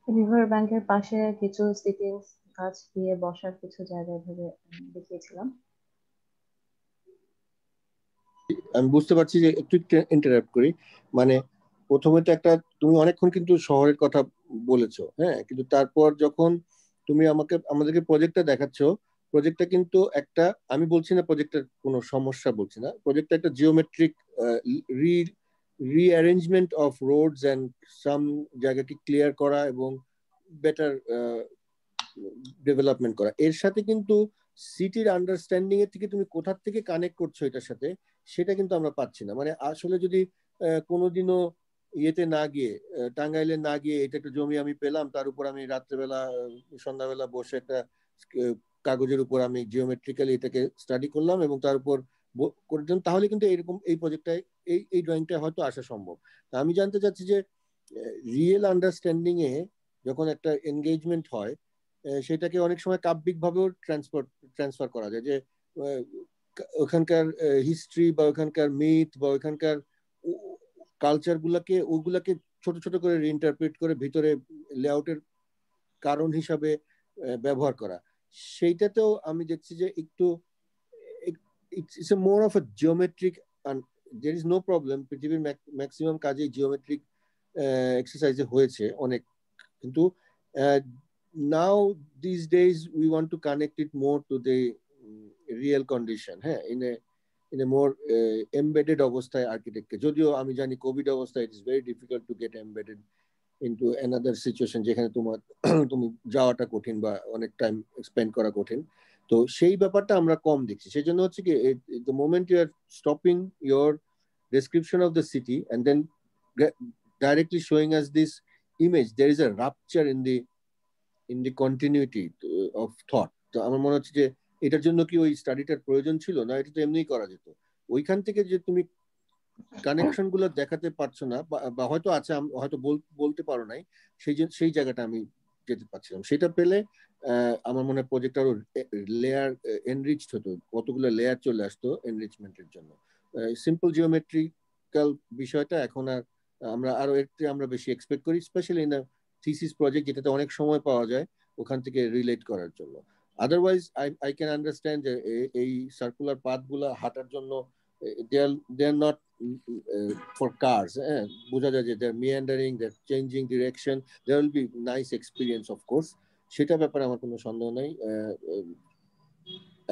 রিভার ব্যাংকের পাশে কিছু সিটিংস, গাছ দিয়ে বসার কিছু জায়গা ভেবে দেখিয়েছিলাম। আমি বুঝতে পারছি যে একটু ইন্টারাপ্ট করি, মানে প্রথমে তো একটা তুমি অনেকক্ষণ কিন্তু শহরের কথা বলেছো, হ্যাঁ, কিন্তু তারপর যখন তুমি আমাদেরকে প্রজেক্টটা দেখাচ্ছো, প্রজেক্টটা কিন্তু একটা, আমি বলছি না প্রজেক্টের কোনো সমস্যা, বলছি না, প্রজেক্টটা একটা geometric rearrangement of roads and some জায়গাকে ক্লিয়ার করা এবং বেটার ডেভেলপমেন্ট করা। এর সাথে কিন্তু সিটির আন্ডারস্ট্যান্ডিং এর থেকে তুমি কোথা থেকে কানেক্ট করছো এটার সাথে, সেটা কিন্তু আমরা পাচ্ছি না। মানে আসলে যদি কোনোদিনও ইয়েতে না গিয়ে, টাঙ্গাইলে না গিয়ে, এটা একটা জমি আমি পেলাম, তার উপর আমি রাত্রেবেলা সন্ধ্যাবেলা বসে একটা কাগজের উপর আমি জিওমেট্রিক্যালি এটাকে স্টাডি করলাম এবং তার উপর করে দিলাম, তাহলে কিন্তু এরকম এই প্রজেক্টটা এই ড্রয়িংটা হয়তো আসা সম্ভব। তা আমি জানতে চাচ্ছি যে রিয়েল আন্ডারস্ট্যান্ডিং এ যখন একটা এনগেজমেন্ট হয়, সেটাকে অনেক সময় কাব্যিক ভাবেও ট্রান্সফার করা যায়, যে ওখানকার হিস্ট্রি বা ওখানকার মিথ বা ওখানকার কালচার গুলাকে, ওগুলাকে ছোট ছোট করে রিইন্টারপ্রেট করে ভিতরে লেআউটের কারণ হিসাবে ব্যবহার করা। সেইটাতেও আমি দেখছি যে একটু it's a more of a geometric, there is no problem, পৃথিবীর ম্যাক্সিমাম কাজে জিওমেট্রিক এক্সারসাইজে হয়েছে অনেক, কিন্তু now these days we want to connect it more to the real condition, হ্যাঁ, in a more embedded অবস্থায় আর্কিটেক্টকে, যদিও আমি জানি কোভিড অবস্থায় it is very difficult to get embedded into another situation যেখানে তুমি যাওয়াটা কঠিন বা অনেক টাইম স্পেন্ড করা কঠিন, তো সেই ব্যাপারটা আমরা কম দেখছি। সেই জন্য হচ্ছে কি, the moment you are stopping your description of the city and then directly showing us this image, there is a rupture in the continuity of thought. তো আমার মনে হচ্ছে যে এটার জন্য কি ওই স্টাডিটার প্রয়োজন ছিল না, এটা তো এমনিই করা যেত। ওইখান থেকে যে তুমি কানেকশন গুলো দেখাতে পারছো না, বা হয়তো আছে, হয়তো বলতে পারো নাই, সেই জায়গাটা আমি যেতে পারছিলাম, সেটা পেলে আমার মনে হয় প্রজেক্ট আরো লেয়ার এনরিচড হতো, কতগুলো লেয়ার চলে আসতো এনরিচমেন্টের জন্য। সিম্পল জিওমেট্রিক্যাল বিষয়টা এখন আর আমরা বেশি এক্সপেক্ট করি, স্পেশালি ইন থিসিস প্রজেক্ট, যেটাতে অনেক সময় পাওয়া যায় ওখান থেকে রিলেট করার জন্য। আদারওয়াইজ আই ক্যান আন্ডারস্ট্যান্ড যে এই সার্কুলার পাথ গুলা হাঁটার জন্য they are not for cars, বোঝা যায় যে they're meandering, they're changing direction, there will be nice experience of course, সেটা ব্যাপারে আমার কোনো সন্দেহ নাই।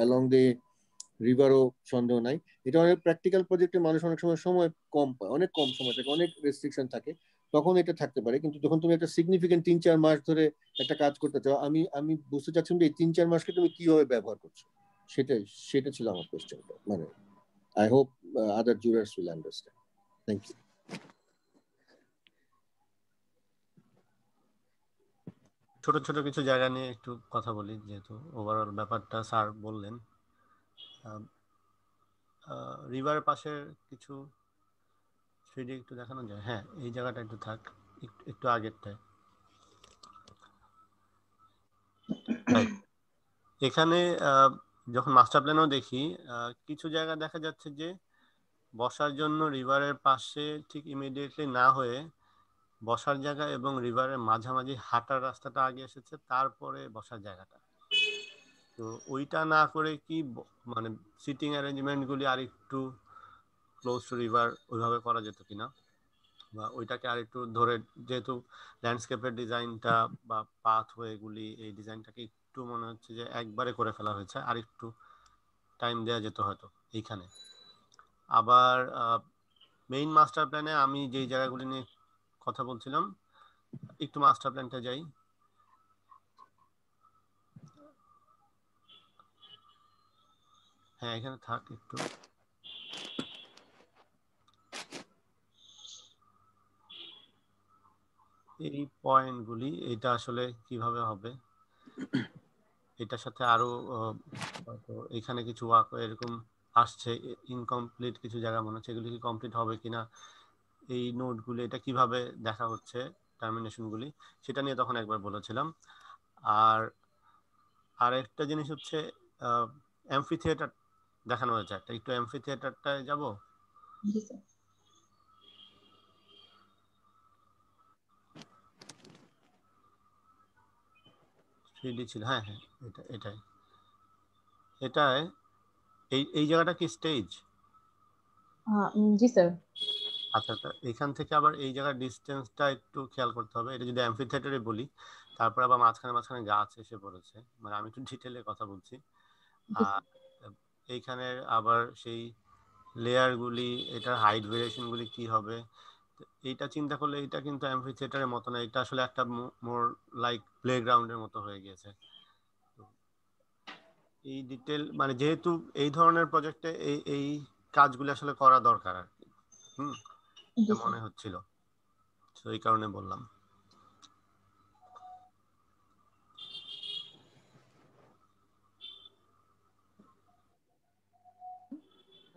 along the রিভারও সন্দেহ নাই। এটা অনেক প্র্যাকটিক্যাল প্রজেক্টে মানুষ অনেক সময় কম পায়, অনেক কম সময় থাকে, অনেক রেস্ট্রিকশন থাকে, তখন এটা থাকতে পারে। কিন্তু যখন তুমি একটা সিগনিফিকেন্ট 3-4 মাস ধরে একটা কাজ করতে চাও, আমি বুঝতে চাচ্ছি যে এই 3-4 মাসকে তুমি কিভাবে ব্যবহার করছো, সেটা ছিল আমার কোয়েশ্চেনটা। মানে I hope other jurors will understand. Thank you. ছোট ছোট কিছু জায়গা নিয়ে একটু কথা বলি, যেহেতু ওভারঅল ব্যাপারটা স্যার বললেন। রিভারের পাশে কিছু 3D একটু দেখানো যায়? হ্যাঁ, এই জায়গাটা একটু থাক, একটু আগেরটায়। এখানে যখন মাস্টার প্ল্যানও দেখি, কিছু জায়গা দেখা যাচ্ছে যে বসার জন্য রিভারের পাশে ঠিক ইমিডিয়েটলি না হয়ে বসার জায়গা এবং রিভারের মাঝামাঝি হাঁটার রাস্তাটা আগে এসেছে, তারপরে বসার জায়গাটা। তো ওইটা না করে কি মানে সিটিং অ্যারেঞ্জমেন্ট গুলি আর একটু ক্লোজ টু রিভার ওইভাবে করা যেত কিনা, বা ওইটাকে আর একটু ধরে, যেহেতু ল্যান্ডস্কেপের ডিজাইনটা বা পাথওয়ে গুলি, এই ডিজাইনটাকে একটু মনে হচ্ছে যে একবারে করে ফেলা হয়েছে, আর একটু টাইম দেওয়া যেত হয়তো এইখানে। আবার মেইন মাস্টার প্ল্যানে আমি যেই জায়গাগুলি নিয়ে কথা বলছিলাম, একটু মাস্টার প্ল্যানটা যাই। হ্যাঁ, এখানে থাক একটু। এই পয়েন্টগুলি, এটা আসলে কিভাবে হবে, এটার সাথে আরো এখানে কিছু ওয়ার্ক এরকম আসছে, ইনকমপ্লিট কিছু জায়গা মনে হচ্ছে, এগুলি কি কমপ্লিট হবে কিনা, এই নোটগুলি এটা কিভাবে দেখা হচ্ছে টার্মিনেশনগুলি, সেটা নিয়ে তখন একবার বলেছিলাম। আর একটা জিনিস হচ্ছে অ্যাম্ফি থিয়েটার দেখানো হয়েছে একটা, একটু অ্যাম্ফি থিয়েটারটায় যাবো। ছিল, হ্যাঁ হ্যাঁ, এটাই এই জায়গাটা কি স্টেজ? জি স্যার। আচ্ছা, এখান থেকে আবার এই জায়গার ডিস্টেন্সটা একটু খেয়াল করতে হবে। এটা যদি অ্যাম্ফি থিয়েটারে বলি, তারপর আবার মাঝখানে মাঝখানে গাছ এসে পড়েছে, মানে আমি একটু ডিটেলে কথা বলছি। আর এইখানে আবার সেই লেয়ার গুলি, এটার হাইট ভেরিয়েশন গুলি কি হবে, এইটা চিন্তা করলে এটা কিন্তু অ্যাম্ফি থিয়েটারের মতো না, এটা আসলে একটা মোর লাইক প্লেগ্রাউন্ডের মতো হয়ে গেছে। এই ডিটেল মানে যেহেতু এই ধরনের প্রজেক্টে এই কাজগুলো আসলে করা দরকার আর কি, এটা মনে হচ্ছিল, তো এই কারণে বললাম।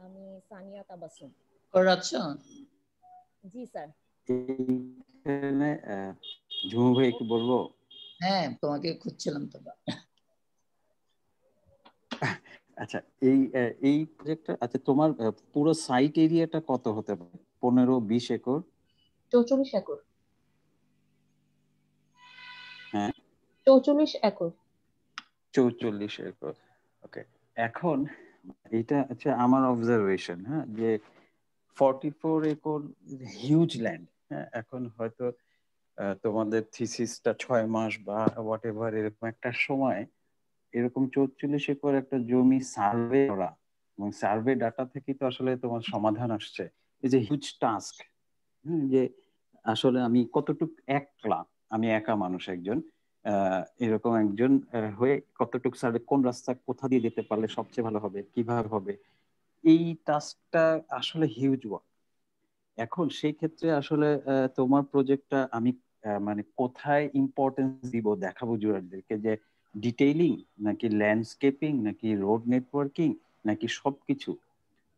আমি সানিয়া তাবাসসুম। করাচ্ছো? জি স্যার। এইখানে ঝুমু ভাই একটু বলবো? হ্যাঁ, তোমাকে খুঁজছিলাম তো। আচ্ছা, এই প্রজেক্টটা, আচ্ছা তোমার পুরো সাইট এরিয়াটা কত হতে পারে? 15-20 একর? 44 একর। হ্যাঁ, 44 একর। 44 একর। ওকে, এখন এটা হচ্ছে আমার অবজারভেশন, হ্যাঁ, যে 44 একর হিউজ ল্যান্ড। হ্যাঁ, এখন হয়তো তোমাদের থিসিসটা 6 মাস বা হোয়াট এভার এরকম একটা সময়, এরকম 44 একর একটা জমি সার্ভে করা, এবং সার্ভে ডাটা থেকে তো আসলে তোমার সমাধান আসছে। এই যে হিউজ টাস্ক, যে আসলে আমি কতটুকু একলা, আমি একা মানুষ একজন, এরকম একজন হয়ে কতটুকু সার্ভে, কোন রাস্তা কোথা দিয়ে যেতে পারলে সবচেয়ে ভালো হবে, কিভাবে হবে, এই টাস্কটা আসলে হিউজ ওয়ার্ক। এখন সেই ক্ষেত্রে আসলে তোমার প্রজেক্টটা আমি মানে কোথায় ইম্পর্টেন্স দিব দেখাবো জুরারদেরকে, যে ডিটেইলিং নাকি ল্যান্ডস্কেপিং নাকি রোড নেটওয়ার্কিং নাকি সবকিছু?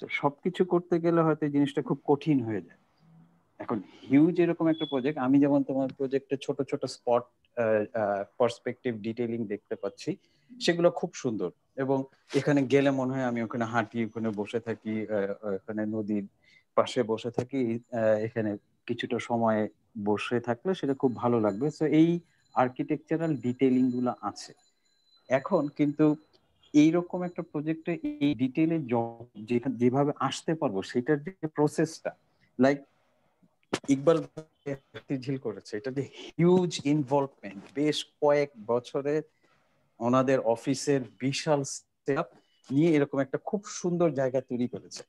তো সবকিছু করতে গেলে হয়তো এই জিনিসটা খুব কঠিন হয়ে যায়। এখন হিউজ এরকম একটা প্রজেক্ট, আমি যেমন তোমার প্রজেক্টে ছোট ছোট স্পট পার্সপেক্টিভ ডিটেইলিং দেখতে পাচ্ছি, সেগুলো খুব সুন্দর। এবং এখানে গেলে মনে হয় আমি ওখানে হাঁটি, ওখানে বসে থাকি, ওখানে নদীর পাশে বসে থাকি, এখানে কিছুটা সময় বসে থাকলে সেটা খুব ভালো লাগবে। তো এই আর্কিটেকচারাল ডিটেইলিং গুলো আছে। এখন কিন্তু এইরকম একটা প্রজেক্টে এই ডিটেইলে যেভাবে আসতে পারবো, সেটার যে প্রসেসটা, লাইক ইকবাল ঝিল করেছে, এটা যে হিউজ ইনভলভমেন্ট, বেশ কয়েক বছরের ওনাদের অফিসের বিশাল সেটআপ নিয়ে এরকম একটা খুব সুন্দর জায়গা তৈরি করেছে।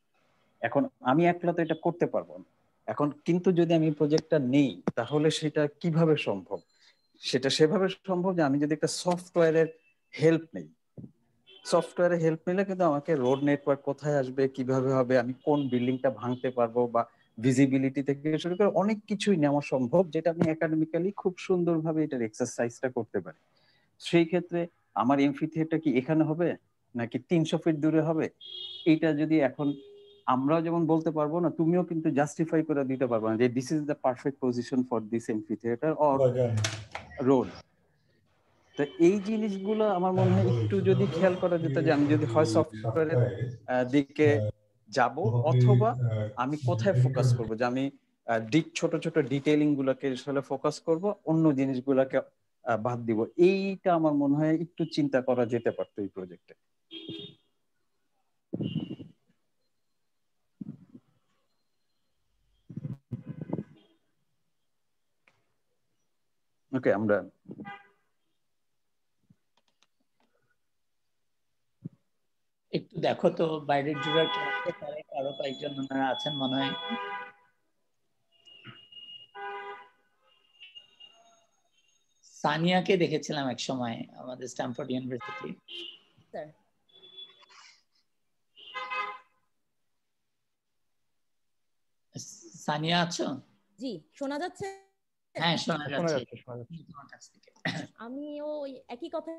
এখন আমি একলা তো এটা করতে পারবো না। এখন কিন্তু যদি আমি প্রজেক্টটা নেই, তাহলে সেটা কিভাবে সম্ভব? সেটা সেভাবে সম্ভব যে আমি যদি একটা সফটওয়্যারের হেল্প নেই। সফটওয়্যারের হেল্প নিলে কিন্তু আমাকে রোড নেটওয়ার্ক কোথায় আসবে, কিভাবে হবে, আমি কোন বিল্ডিংটা ভাঙতে পারবো, বা ভিজিবিলিটি থেকে শুরু করে অনেক কিছুই নেওয়া সম্ভব, যেটা আমি একাডেমিক্যালি খুব সুন্দরভাবে এটার এক্সারসাইজটা করতে পারি। সেই ক্ষেত্রে আমার এমফি থিয়েটার কি এখানে হবে নাকি 300 ফিট দূরে হবে, এইটা যদি এখন আমরাও যেমন বলতে পারবো না, তুমিও কিন্তু জাস্টিফাই করে দিতে পারবো না যে this is the perfect position for this AMFI theatre or road. তো এই জিনিসগুলো আমার মনে হয় একটু যদি খেয়াল করা যেত, যে আমি যদি হয় সফটওয়্যারের দিকে যাব, অথবা আমি কোথায় ফোকাস করব, যে আমি ছোট ছোট ডিটেইলিং গুলোকে আসলে ফোকাস করব, অন্য জিনিসগুলোকে বাদ দিব। এইটা আমার মনে হয় একটু চিন্তা করা যেতে পারতো এই প্রজেক্টে। ওকে, আমরা একটু দেখো তো বাইরের জুড়ার কে আসতে পারে, আরো কয়েকজন ওনারা আছেন মনে হয়। সানিয়াকে দেখেছিলাম এক সময় আমাদের স্ট্যামফোর্ড ইউনিভার্সিটি। স্যার সানিয়া আছো? জি, শোনা যাচ্ছে? হ্যাঁ, শোনা যাচ্ছে। তোমার কাছ থেকে আমিও ওই একই কথা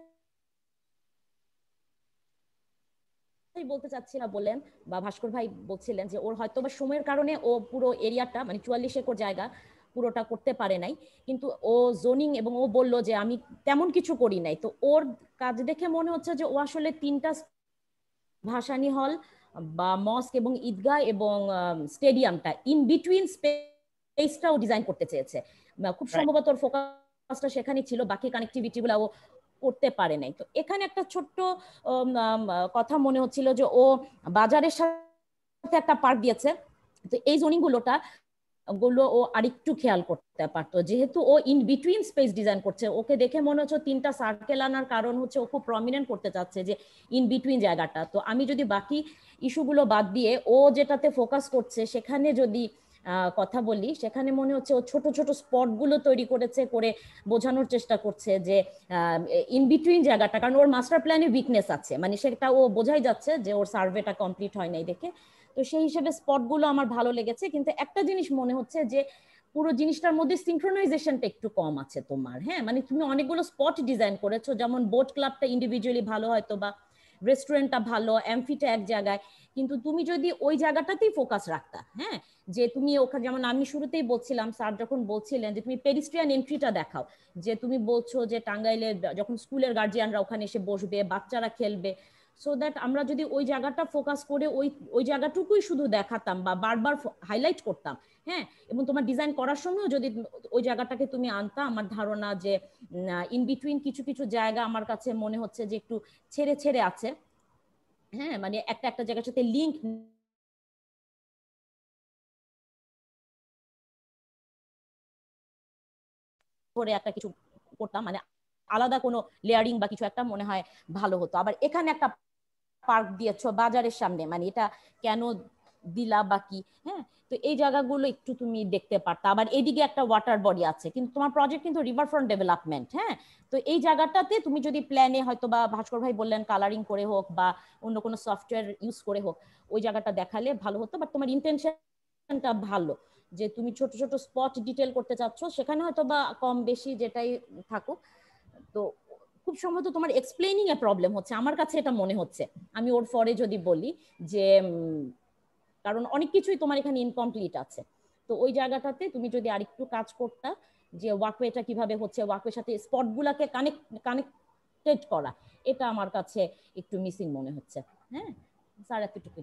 বলতে চাচ্ছিলাম, বললেন বা ভাস্কর ভাই বলছিলেন যে ওর হয়তো বা সময়ের কারণে ও পুরো এরিয়াটা মানে 44 একর জায়গা পুরোটা করতে পারে নাই, কিন্তু ও জোনিং এবং ও বলল যে আমি তেমন কিছু করি নাই। তো ওর কাজ দেখে মনে হচ্ছে যে ও আসলে 3টা ভাসানী হল বা মস্ক এবং ঈদগাহ এবং স্টেডিয়ামটা ইন বিটুইন স্পেসটাও ডিজাইন করতে চেয়েছে। খুব সম্ভবত ওর ফোকাসটা সেখানে ছিল, বাকি কানেক্টিভিটি গুলো ও করতে পারে নাই। তো এখানে একটা ছোট্ট কথা মনে হচ্ছিল যে ও বাজারের সাথে একটা পার্ক দিয়েছে। তো এই জোনিং গুলোটা গুলো ও আরেকটু খেয়াল করতে পারতো, যেহেতু ও ইন বিটুইন স্পেস ডিজাইন করছে। ওকে দেখে মনে হচ্ছে 3টা সার্কেল আনার কারণ হচ্ছে ও খুব প্রমিনেন্ট করতে চাচ্ছে যে ইন বিটুইন জায়গাটা। তো আমি যদি বাকি ইস্যুগুলো বাদ দিয়ে ও যেটাতে ফোকাস করছে সেখানে যদি কথা বলি, সেখানে মনে হচ্ছে ও ছোট ছোট স্পট গুলো তৈরি করেছে, করে বোঝানোর চেষ্টা করছে যে ইন বিটুইন জায়গাটা, কারণ ওর মাস্টার প্ল্যানে উইকনেস আছে, মানে সেটা ও বোঝাই যাচ্ছে যে ওর সার্ভেটা কমপ্লিট হয় নাই দেখে। তো সেই হিসেবে স্পটগুলো আমার ভালো লেগেছে, কিন্তু একটা জিনিস মনে হচ্ছে যে পুরো জিনিসটার মধ্যে সিনক্রোনাইজেশনটা একটু কম আছে তোমার। হ্যাঁ, মানে তুমি অনেকগুলো স্পট ডিজাইন করেছো, যেমন বোট ক্লাবটা ইন্ডিভিজুয়ালি ভালো হয়তো, বা রেস্টুরেন্টটা ভালো, অ্যাম্ফিটা এক জায়গায়, কিন্তু তুমি যদি ওই জায়গাটাতেই ফোকাস রাখতা, হ্যাঁ, যে তুমি ওখানে, যেমন আমি শুরুতেই বলছিলাম, স্যার যখন বলছিলেন যে তুমি পেডিস্ট্রিয়ান এন্ট্রিটা দেখাও, যে তুমি বলছো যে টাঙ্গাইলে যখন স্কুলের গার্জিয়ানরা ওখানে এসে বসবে, বাচ্চারা খেলবে, সো দ্যাট আমরা যদি ওই জায়গাটা ফোকাস করে ওই জায়গাটুকুই শুধু দেখাতাম বা বারবার হাইলাইট করতাম, হ্যাঁ, এবং তোমার ডিজাইন করার সময়ও যদি ওই জায়গাটাকে তুমি আনতা, আমার ধারণা যে ইন বিটুইন কিছু কিছু জায়গা আমার কাছে মনে হচ্ছে যে একটু ছেড়ে ছেড়ে আছে, হ্যাঁ, মানে একটা একটা জায়গার সাথে লিঙ্ক করে একটা কিছু করতাম, মানে আলাদা কোনো লেয়ারিং বা কিছু একটা মনে হয় ভালো হতো। আবার এখানে একটা পার্ক দিয়েছো বাজারের সামনে, মানে এটা কেন দিলা বা কি, হ্যাঁ, তো এই জায়গাগুলো একটু তুমি দেখতে পারতা। আবার এদিকে একটা ওয়াটার বডি আছে, কিন্তু তোমার প্রজেক্ট কিন্তু রিভারফ্রন্ট ডেভেলপমেন্ট, হ্যাঁ, তো এই জায়গাটাতে তুমি যদি প্ল্যানে হয়তো বা ভাস্কর ভাই বললেন কালারিং করে হোক বা অন্য কোনো সফটওয়্যার ইউজ করে হোক ওই জায়গাটা দেখালে ভালো হতো। বাট তোমার ইন্টেনশনটা ভালো, যে তুমি ছোট ছোট স্পট ডিটেল করতে চাচ্ছ, সেখানে হয়তো বা কম বেশি যেটাই থাকুক, তো খুব সম্ভবত তোমার এক্সপ্লেইনিং এ প্রবলেম হচ্ছে, আমার কাছে এটা মনে হচ্ছে। আমি ওর পরে যদি বলি যে কারণ অনেক কিছুই তোমার এখানে ইনকমপ্লিট আছে, তো ওই জায়গাটাতে তুমি যদি আরেকটু কাজ করতা, যে ওয়াকওয়েটা কিভাবে হচ্ছে, ওয়াকওয়ের সাথে স্পট গুলাকে কানেক্টেড করা, এটা আমার কাছে একটু মিসিং মনে হচ্ছে। হ্যাঁ স্যার, এতটুকু।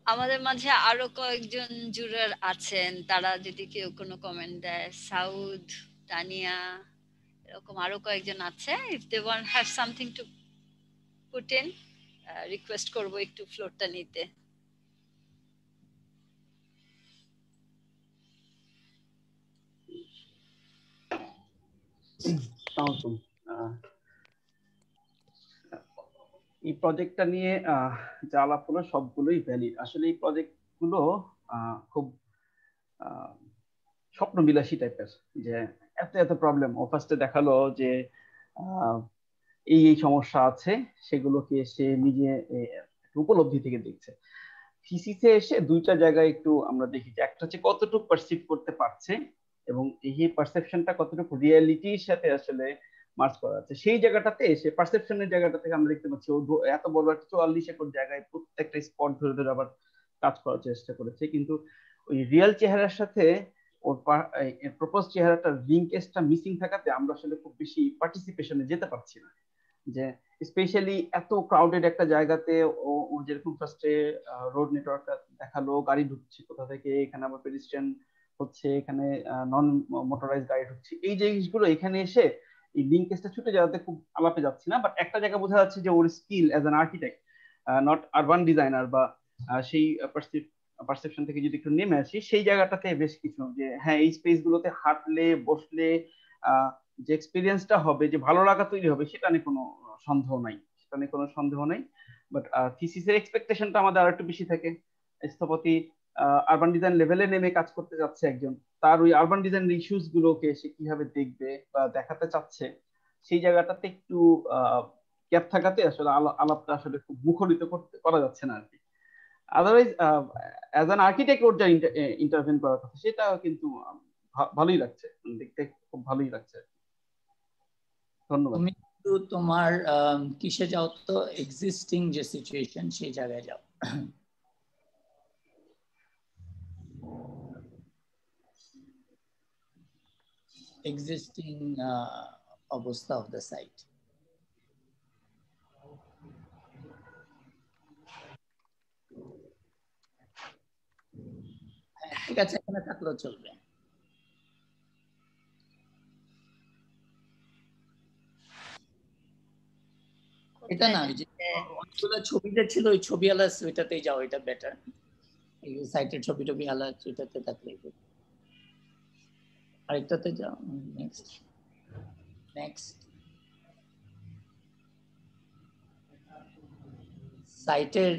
আমাদের মাঝে আরো কয়েকজন জুরার আছেন, তারা যদি কেউ কোনো কমেন্ট দেয়, সাউদ, তানিয়া, এরকম আরো কয়েকজন আছে, if they want have something to put in, request করবো একটু ফ্লোরটা নিতে। এই প্রজেক্টটা নিয়ে যা আলাপ হলো সবগুলোই ভ্যালিড। আসলে এই প্রজেক্ট গুলো খুব স্বপ্নবিলাসী টাইপের, যে এত এত প্রবলেম ও ফার্স্টে দেখালো যে এই এই সমস্যা আছে, সেগুলোকে সে নিজে উপলব্ধি থেকে দেখছে। থিসিসে এসে দুইটা জায়গায় একটু আমরা দেখি, যে একটা হচ্ছে কতটুকু পারসিভ করতে পারছে এবং এই পারসেপশনটা কতটুকু রিয়েলিটির সাথে আসলে মার্চ করা আছে। সেই জায়গাটাতে এসে পারসেপশনের জায়গাটা থেকে আমরা দেখতে পাচ্ছি ও এত বড় একটা 44 একর জায়গায় প্রত্যেকটা স্পট ধরে ধরে আবার কাজ করার চেষ্টা করেছে, কিন্তু ওই রিয়েল চেহারার সাথে ওর প্রপোজ চেহারাটার লিঙ্কেজটা মিসিং থাকাতে আমরা আসলে খুব বেশি পার্টিসিপেশনে যেতে পারছি না। যে স্পেশালি এত ক্রাউডেড একটা জায়গাতে ও যেরকম ফার্স্টে রোড নেটওয়ার্ক দেখালো, গাড়ি ঢুকছে কোথা থেকে, এখানে আবার পেডিস্ট্রিয়ান হচ্ছে, এখানে নন মোটরাইজ গাড়ি ঢুকছে, এই জিনিসগুলো এখানে এসে এই লিঙ্কেজটা ছুটে যাওয়াতে খুব আলাপে যাচ্ছি না। বাট একটা জায়গা বোঝা যাচ্ছে যে ওর skill as an architect, not urban designer, বা সেই পারসেপশন থেকে যদি একটু নেমে আসি, সেই জায়গাটাতে বেশ কিছু, যে হ্যাঁ এই স্পেস গুলোতে হাঁটলে বসলে যে এক্সপিরিয়েন্সটা হবে, যে ভালো লাগা তৈরি হবে, সেটা নিয়ে কোনো সন্দেহ নাই, সেটা নিয়ে কোনো সন্দেহ নাই। বাট থিসিসের এক্সপেকটেশনটা আমাদের আরেকটু বেশি থাকে। স্থপতি আরবান ডিজাইন লেভেলে নেমে কাজ করতে যাচ্ছে একজন, তার ওই আরবান ডিজাইন ইস্যুস গুলোকে সে কিভাবে দেখবে বা দেখাতে চাচ্ছে, সেই জায়গাটাতে একটু গ্যাপ থাকাতে আসলে আলাপটা আসলে খুব মুখরিত করা যাচ্ছে না আর কি। আদারওয়াইজ অ্যাজ অ্যান আর্কিটেক্ট ওর যা ইন্টারভেন করার কথা, সেটা কিন্তু ভালোই লাগছে, দেখতে খুব ভালোই লাগছে। ধন্যবাদ। তুমি একটু তোমার কিসে যাও তো, এক্সিস্টিং যে সিচুয়েশন সেই জায়গায় যাও। এক্সিস্টিং অবস্থা অফ দ্য সাইট। ঠিক আছে, এখানে থাকলেও চলবে। এটা না, ওই যে অনেকগুলো ছবিতে ছিল, ওই ছবি আলা ওইটাতেই যাও, এটা বেটার। এই সাইটের ছবি টবি আলা ওইটাতে থাকলেই আরেকটাতে যাও। নেক্সট নেক্সট সাইটের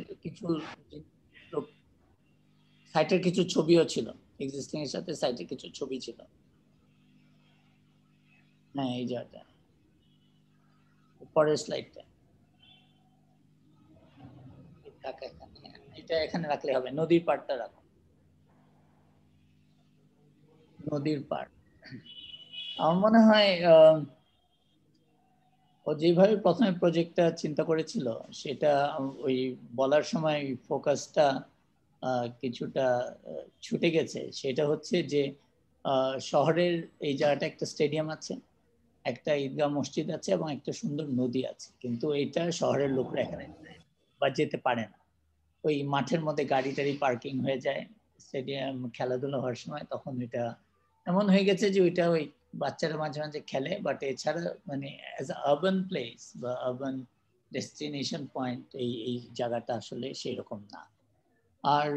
কিছু ছবিও ছিল, এক্সিস্টিং এর সাথে সাইটের কিছু ছবি ছিল। হ্যাঁ, এই জায়গাটা পরের স্লাইডটা, এটা এখানে রাখলে হবে। নদীর পাড়টা রাখো, নদীর পাড়। আমার মনে হয় ও যেভাবে প্রথমে প্রজেক্টটা চিন্তা করেছিল সেটা ওই বলার সময় ফোকাসটা কিছুটা ছুটে গেছে। সেটা হচ্ছে যে শহরের এই জায়গাটা একটা স্টেডিয়াম আছে, একটা ঈদগাহ মসজিদ আছে এবং একটা সুন্দর নদী আছে, কিন্তু এটা শহরের লোকরা এখানে বা যেতে পারে না। ওই মাঠের মধ্যে গাড়ি টাড়ি পার্কিং হয়ে যায় স্টেডিয়াম খেলাধুলা হওয়ার সময়, তখন এটা এমন হয়ে গেছে যে ওইটা ওই বাচ্চারা মাঝে মাঝে খেলে, বাট এছাড়া মানে অ্যাজ আ আরবান প্লেস বা আরবান ডেস্টিনেশন পয়েন্ট এই জায়গাটা আসলে সেই রকম না। আর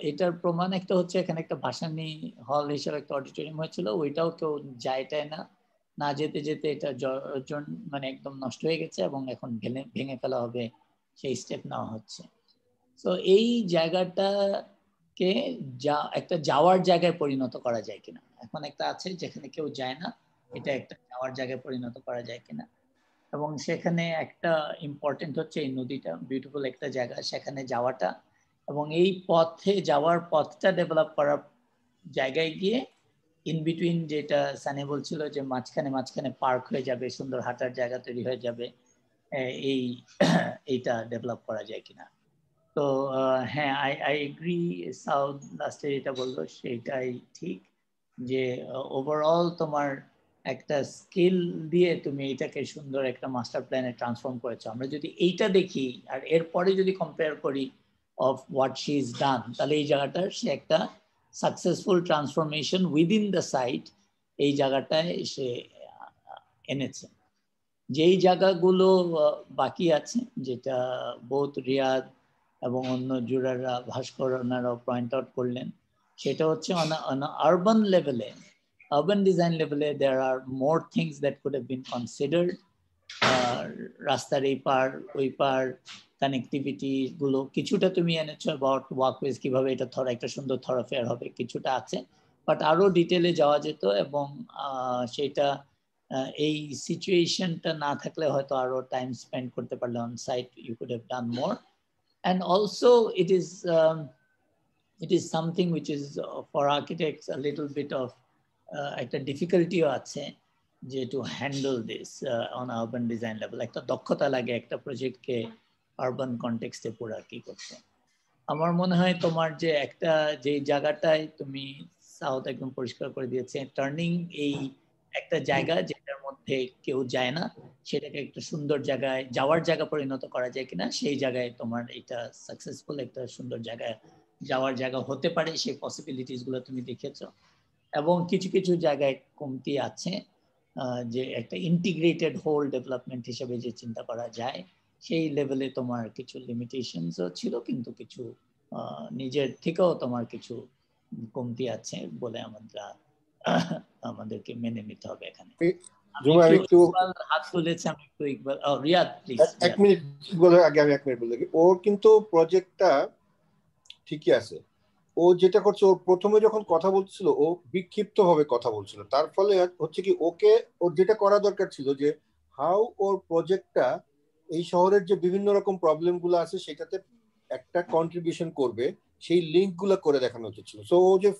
এটার প্রমাণ একটা হচ্ছে এখানে একটা ভাসানী হল হিসেবে একটা অডিটোরিয়াম হয়েছিল, ওইটাও কেউ যায়টায় না যেতে যেতে এটা মানে একদম নষ্ট হয়ে গেছে এবং এখন ভেঙে ফেলা হবে, সেই স্টেপ নেওয়া হচ্ছে। তো এই জায়গাটাকে একটা যাওয়ার জায়গায় পরিণত করা যায় কিনা, এখন একটা আছে যেখানে কেউ যায় না, এটা একটা যাওয়ার জায়গায় পরিণত করা যায় কিনা। এবং সেখানে একটা ইম্পর্টেন্ট হচ্ছে এই নদীটা বিউটিফুল একটা জায়গা, সেখানে যাওয়াটা এবং এই পথে যাওয়ার পথটা ডেভেলপ করার জায়গায় গিয়ে ইন বিটুইন, যেটা সানি বলছিল যে মাঝখানে পার্ক হয়ে যাবে, সুন্দর হাঁটার জায়গা তৈরি হয়ে যাবে, এইটা ডেভেলপ করা যায় কিনা। তো হ্যাঁ, আই এগ্রি, সাউথ লাস্টে যেটা বললো সেটাই ঠিক, যে ওভারঅল তোমার একটা স্কিল দিয়ে তুমি এটাকে সুন্দর একটা মাস্টার প্ল্যানে ট্রান্সফর্ম করেছো। আমরা যদি এইটা দেখি আর এরপরে যদি কম্পেয়ার করি of what she is done, তাহলে এই জায়গাটার সে একটা successful transformation within the site এই জায়গাটায় সে এনেছে। যেই জায়গাগুলো বাকি আছে, যেটা বোথ রিয়াদ এবং অন্য জুরাররা, ভাস্কর ওনারাও পয়েন্ট আউট করলেন, সেটা হচ্ছে অন আরবান লেভেলে, urban design level, there are more things that could have been considered. রাস্তার এই পার ওই পার কানেক্টিভিটি গুলো কিছুটা তুমি এনেছো, অ্যাবাউট ওয়াকওয়েজ কিভাবে এটা একটা সুন্দর থরোফেয়ার হবে, কিছুটা আছে, বাট আরো ডিটেলে যাওয়া যেত। এবং সেটা এই সিচুয়েশনটা না থাকলে হয়তো আরো টাইম স্পেন্ড করতে পারলে on site, you could have done more. And also it is something which is for architects a little bit of একটা ডিফিকাল্টিও আছে, যে to handle this on urban design level. একটা দক্ষতা লাগে একটা প্রজেক্টকে আরবান কনটেক্সটে পুরো কি করতে। আমার মনে হয় তোমার যে একটা যে জায়গাটায় তুমি সাউথ একদম পরিষ্কার করে দিয়েছে, টার্নিং এই একটা জায়গা যেটার মধ্যে কেউ যায় না, সেটাকে একটা সুন্দর জায়গায় যাওয়ার জায়গা পরিণত করা যায় কিনা, সেই জায়গায় তোমার এটা সাকসেসফুল একটা সুন্দর জায়গায় যাওয়ার জায়গা হতে পারে, সেই পসিবিলিটিস গুলো তুমি দেখেছো। এবং কিছু কিছু জায়গায় কমতি আছে, যে একটা ইন্টিগ্রেটেড হোল ডেভেলপমেন্ট হিসেবে যে চিন্তা করা যায়, সেই লেভেলে তোমার কিছু লিমিটেশনসও ছিল, কিন্তু কিছু নিজের থেকেও তোমার কিছু কমতি আছে বলে আমাদেরকে মেনে নিতে হবে। এখানে হাত তুলেছে, আমি একটু ইকবাল, রিয়াদ প্লিজ। এক মিনিট বলে আগে আমি 1 মিনিট বলে দেখি। ওর কিন্তু প্রজেক্টটা ঠিকই আছে, ও যেটা করছে, ও প্রথমে যখন কথা বলছিল ও বিক্ষিপ্ত ভাবে কথা বলছিল, তার ফলে হচ্ছে কি ওকে ওর যেটা করা দরকার ছিল যে হাউ ওর প্রজেক্টটা এই শহরের যে বিভিন্ন রকম প্রবলেম গুলো আছে সেটাতে একটা কন্ট্রিবিউশন করবে, সেই লিঙ্ক গুলো করে দেখানো উচিত ছিল। সো ও যে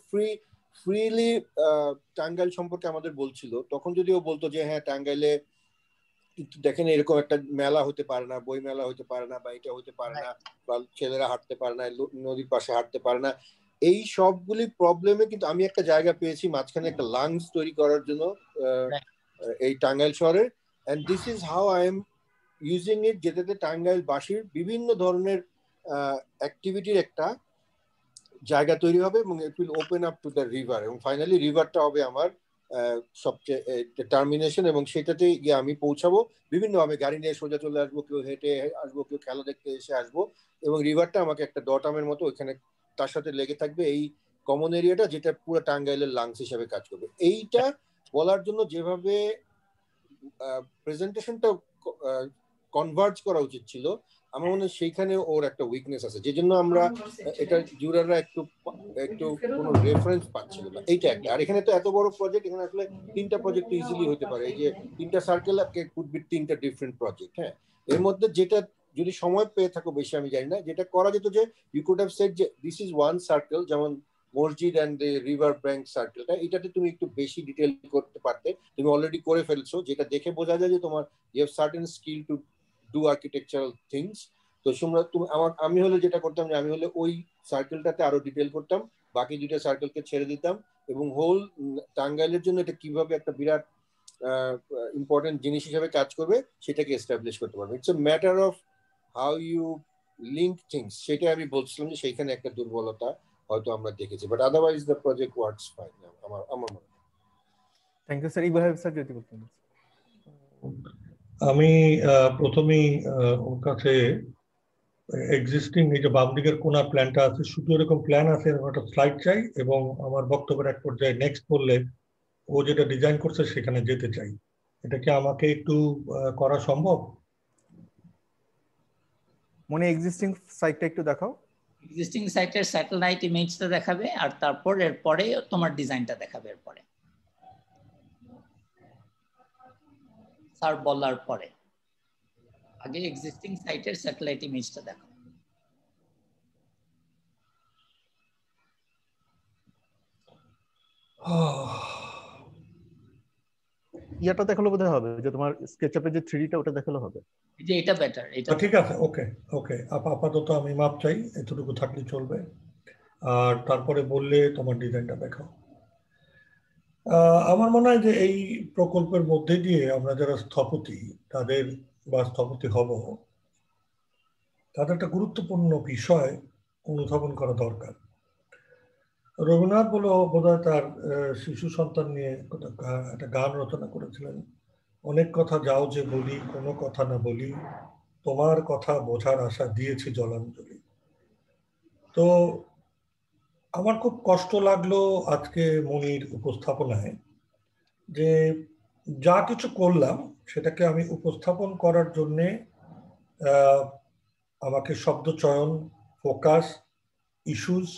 ফ্রিলি টাঙ্গাইল সম্পর্কে আমাদের বলছিল, তখন যদি ও বলতো যে হ্যাঁ টাঙ্গাইলে কিন্তু দেখেন এরকম একটা মেলা হতে পারে না, বই মেলা হতে পারে না, বা এটা হতে পারে না, বা ছেলেরা হাঁটতে পারে না, নদীর পাশে হাঁটতে পারে না, এই সবগুলি প্রবলেমে কিন্তু আমি একটা জায়গা পেয়েছি মাঝখানে একটা লাংস তৈরি করার জন্য এই টাঙ্গাইল শহরের। And this is how I am using it, যেটাতে টাঙ্গাইল বাসীর বিভিন্ন ধরনের অ্যাক্টিভিটির একটা জায়গা তৈরি হবে এবং it will open up to the river, এবং ফাইনালি রিভারটা হবে আমার সবচেয়ে টার্মিনেশন, এবং সেটাতে গিয়ে আমি পৌঁছাবো বিভিন্ন, আমি গাড়ি নিয়ে সোজা চলে আসবো, কেউ হেঁটে আসবো, কেউ খেলা দেখতে এসে আসবো, এবং রিভারটা আমাকে একটা ডটামের মতো ওইখানে তার সাথে লেগে থাকবে, এই কমন এরিয়াটা যেটা পুরো টাঙ্গাইলের লাংস হিসাবে কাজ করবে। এইটা বলার জন্য যেভাবে প্রেজেন্টেশনটা কনভার্জ করা উচিত ছিল, আমার মনে হয় সেইখানে ওর একটা উইকনেস আছে, যে জন্য আমরা এটা জুরাররা একটু কোনো রেফারেন্স পাচ্ছিল না, এইটা একটা। আর এখানে তো এত বড় প্রজেক্ট, এখানে আসলে 3টা প্রজেক্ট ইজিলি হতে পারে, এই যে 3টা সার্কেল কুড বি 3টা ডিফারেন্ট প্রজেক্ট। হ্যাঁ, এর মধ্যে যেটা যদি সময় পেয়ে থাকো বেশি, আমি জানি না, যেটা করা যেত যে ইউ কুড হ্যাভ সেড যে দিস ইজ ওয়ান সার্কেল, যেমন মসজিদ অ্যান্ড দ্য রিভার ব্যাংক সার্কেলটা, এটাতে তুমি একটু বেশি ডিটেল করতে পারতে, তুমি অলরেডি করে ফেলছো, যেটা দেখে বোঝা যায় যে তোমার you have certain skill to do architectural things. তো তুমি আমি হলে যেটা করতাম, যে আমি হলে ওই সার্কেলটাতে আরো ডিটেল করতাম, বাকি 2টা সার্কেলকে ছেড়ে দিতাম, এবং হোল টাঙ্গাইলের জন্য এটা কিভাবে একটা বিরাট ইম্পর্টেন্ট জিনিস হিসেবে কাজ করবে সেটাকে এস্টাবলিশ করতে পারবে। It's a matter of how you link things, সেটা আমি বলছিলাম যে সেইখানে একটা দুর্বলতা হয়তো আমরা দেখেছি, but otherwise the project works fine আমার মনে হয়। Thank you sir. Ibrahim sir যদি বলতেন। আমি প্রথমেই ওর কাছে এক্সিস্টিং এই যে বাম দিকের কোনার প্ল্যানটা আছে, শুধু এরকম প্ল্যান আছে, এরকম একটা স্লাইড চাই, এবং আমার বক্তব্যের এক পর্যায়ে নেক্সট বললে ও যেটা ডিজাইন করছে সেখানে যেতে চাই। এটা কি আমাকে একটু করা সম্ভব? মনে এক্সিস্টিং সাইটটা একটু দেখাও। এক্সিস্টিং সাইটের স্যাটেলাইট ইমেজটা দেখাবে, আর তারপর এরপরে তোমার ডিজাইনটা দেখাবে। এরপরে স্যার বলার পরে আগে এক্সিস্টিং সাইটের স্যাটেলাইট ইমেজটা দেখো। ইয়াটা দেখালে বোধহয় হবে, যে তোমার স্কেচআপে যে 3Dটা ওটা দেখালে হবে। যে এটা বেটার, এটা ঠিক আছে। ওকে ওকে, আপাতত আমি মাপ চাই, এতটুকু থাকলে চলবে। আর তারপরে বললে তোমার ডিজাইনটা দেখাও। আমার মনে হয় যে এই প্রকল্পের মধ্যে দিয়ে আমরা যারা স্থপতি তাদের বা স্থপতি হব, তাদের একটা গুরুত্বপূর্ণ বিষয় অনুধাবন করা দরকার। রবীন্দ্রনাথ বলে বোধহয় তার শিশু সন্তান নিয়ে একটা গান রচনা করেছিলেন, অনেক কথা যাও যে বলি, কোনো কথা না বলি, তোমার কথা বোঝার আশা দিয়েছি জলাঞ্জলি। তো আমার খুব কষ্ট লাগলো আজকে মনির উপস্থাপনায়, যে যা কিছু করলাম সেটাকে আমি উপস্থাপন করার জন্যে আমাকে শব্দ চয়ন, ফোকাস, ইস্যুস